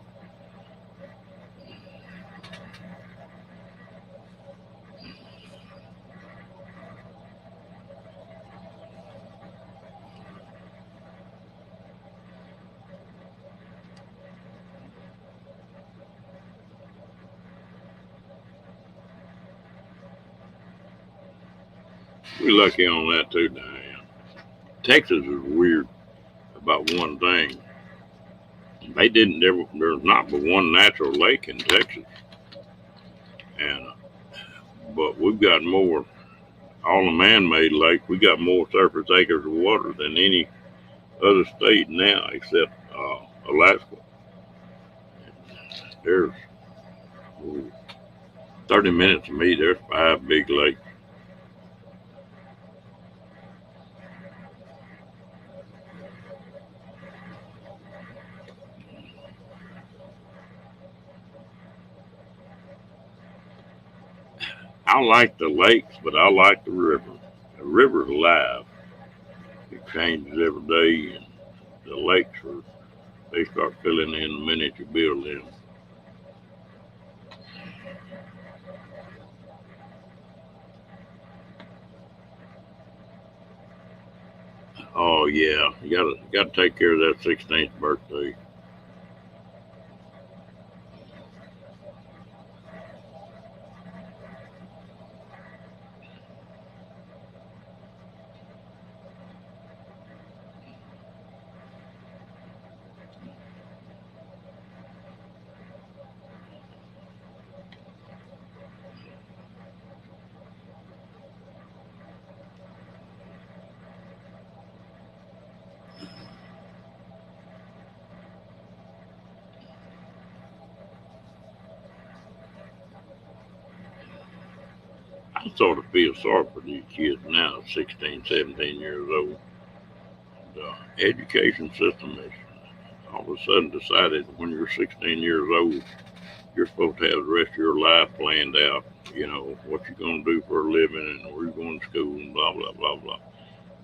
We lucky on that too, Diane. Texas is weird about one thing. They didn't ever. There's not but one natural lake in Texas, and but we've got more. All the man-made lakes, we got more surface acres of water than any other state now, except Alaska. There's ooh, 30 minutes of me. There's 5 big lakes. I like the lakes, but I like the river. The river's alive. It changes every day, and the lakes are they start filling in the minute you build them. Oh yeah, you gotta take care of that 16th birthday. I sort of feel sorry for these kids now, 16, 17 years old. The education system has all of a sudden decided when you're 16 years old, you're supposed to have the rest of your life planned out. You know, what you're going to do for a living and where you're going to school and blah, blah, blah, blah.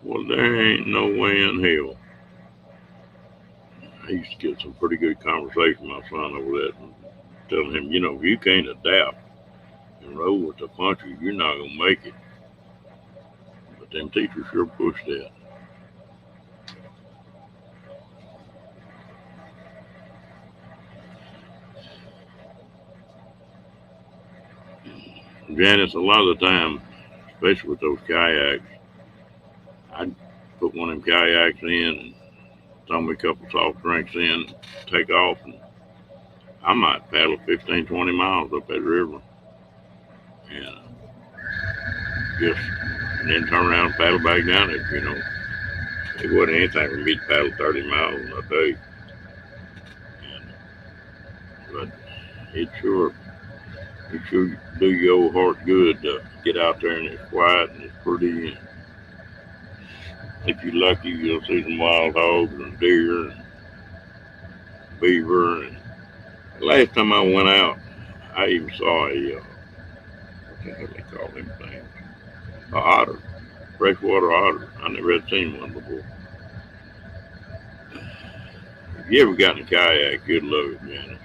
Well, there ain't no way in hell. I used to get some pretty good conversation with my son over that and telling him, you know, if you can't adapt and roll with the punches, you're not going to make it. But them teachers sure push that. Janice, a lot of the time, especially with those kayaks, I'd put one of them kayaks in and throw me a couple soft drinks in, take off, and I might paddle 15, 20 miles up that river and just and then turn around and paddle back down it. You know, it wasn't anything for me to paddle 30 miles in a day, and, but it sure do your old heart good to get out there and it's quiet and it's pretty. And if you're lucky, you'll see some wild hogs and deer and beaver. And the last time I went out, I even saw what the hell they call them things? A otter, freshwater otter. I never had seen one before. If you ever got in a kayak, you'd love it, man.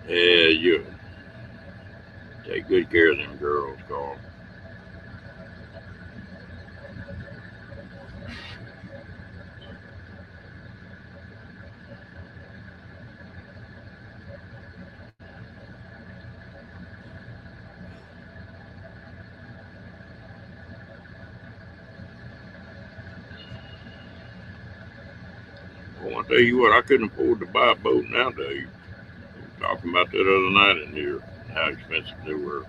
Yeah, you take good care of them girls, Carl. Well, I tell you what, I couldn't afford to buy a boat nowadays. We were talking about that other night in here, how expensive they were.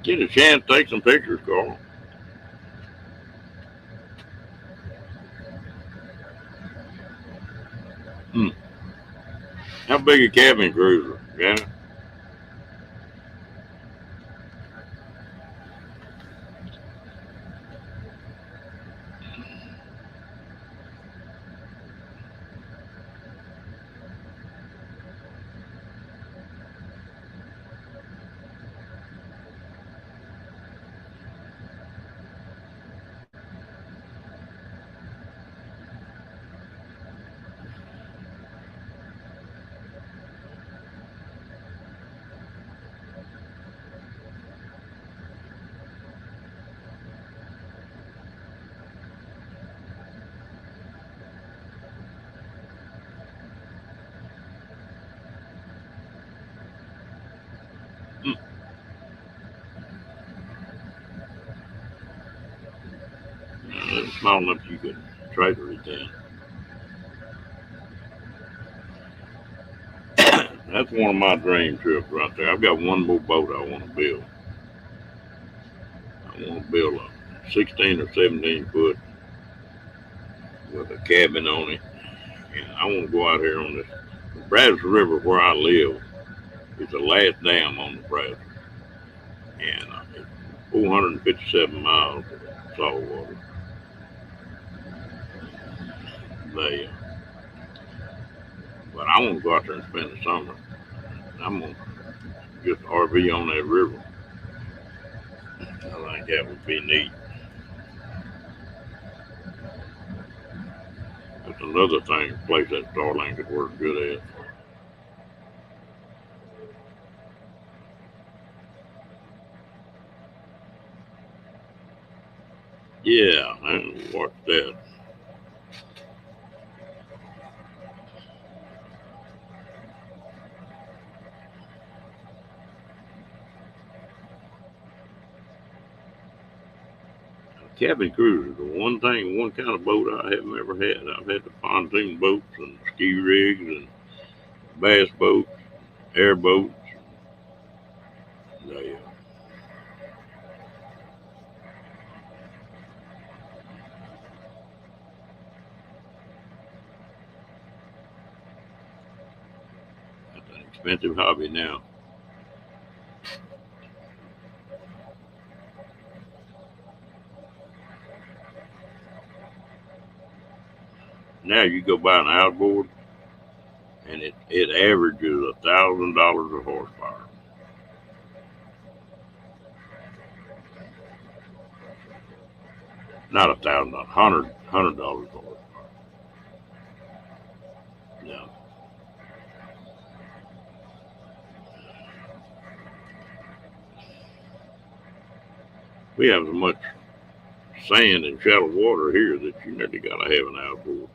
Get a chance, take some pictures, Carl. Hmm. How big a cabin cruiser, Janet? small enough you could trailer it in. That's one of my dream trips right there. I've got one more boat I want to build. I want to build a 16 or 17 foot with a cabin on it, and I want to go out here on this Brazos River where I live. It's the last dam on the Brazos, and it's 457 miles of salt water. They, but I want to go out there and spend the summer. I'm gonna just RV on that river. I think that would be neat. That's another thing, place that Starline could work good at. Yeah, I watched that. Cabin cruiser, the one kind of boat I haven't ever had. I've had the pontoon boats and ski rigs and bass boats, airboats. They, that's an expensive hobby now. Now you go buy an outboard and it averages $1,000 a horsepower. Not 1,000, $100 a horsepower. No, we have so much sand and shallow water here that you nearly got to have an outboard,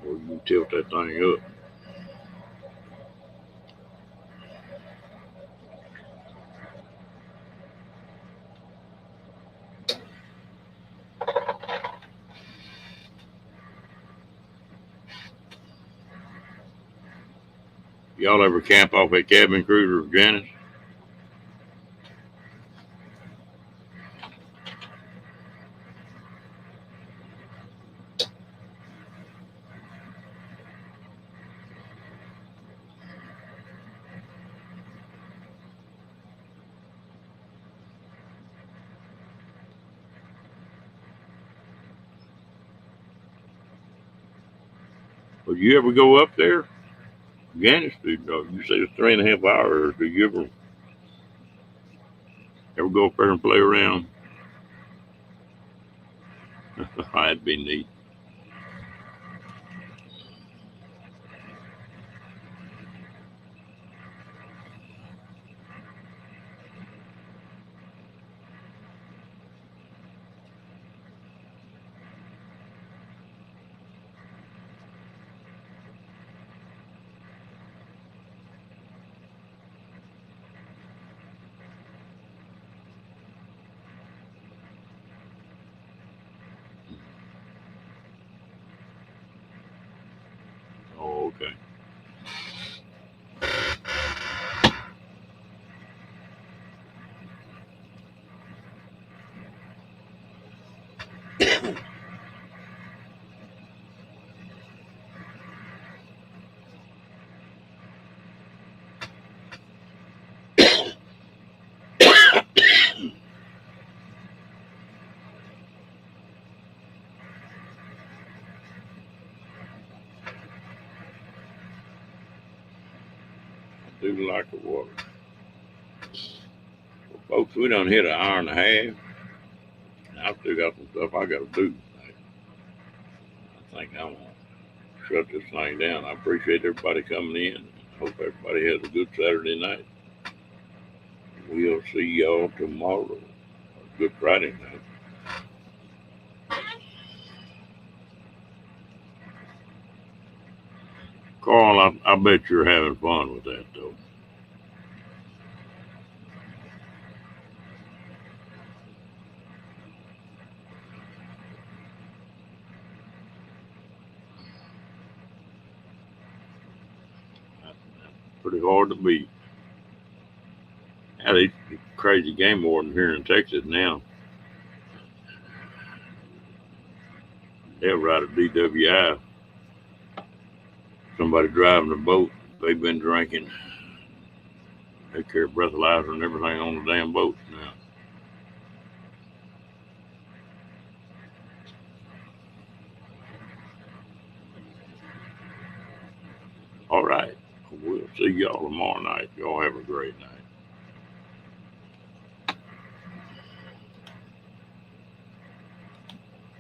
or you can tilt that thing up. Y'all ever camp off a cabin cruiser, Janice? Would you ever go up there? Janice, you say it's 3.5 hours. Do you ever go up there and play around? That'd be neat. Oh, okay. I do like the water. Well, folks, we done hit an hour and a half. And I still got some stuff I got to do. I think I'm going to shut this thing down. I appreciate everybody coming in. Hope everybody has a good Saturday night. We'll see y'all tomorrow. Good Friday night. Carl, I bet you're having fun with that, though. Pretty hard to beat. Now they crazy game warden here in Texas now. They'll write a DWI. Somebody driving a boat. They've been drinking. They carry breathalyzer and everything on the damn boat now. All right. We'll see y'all tomorrow night. Y'all have a great night.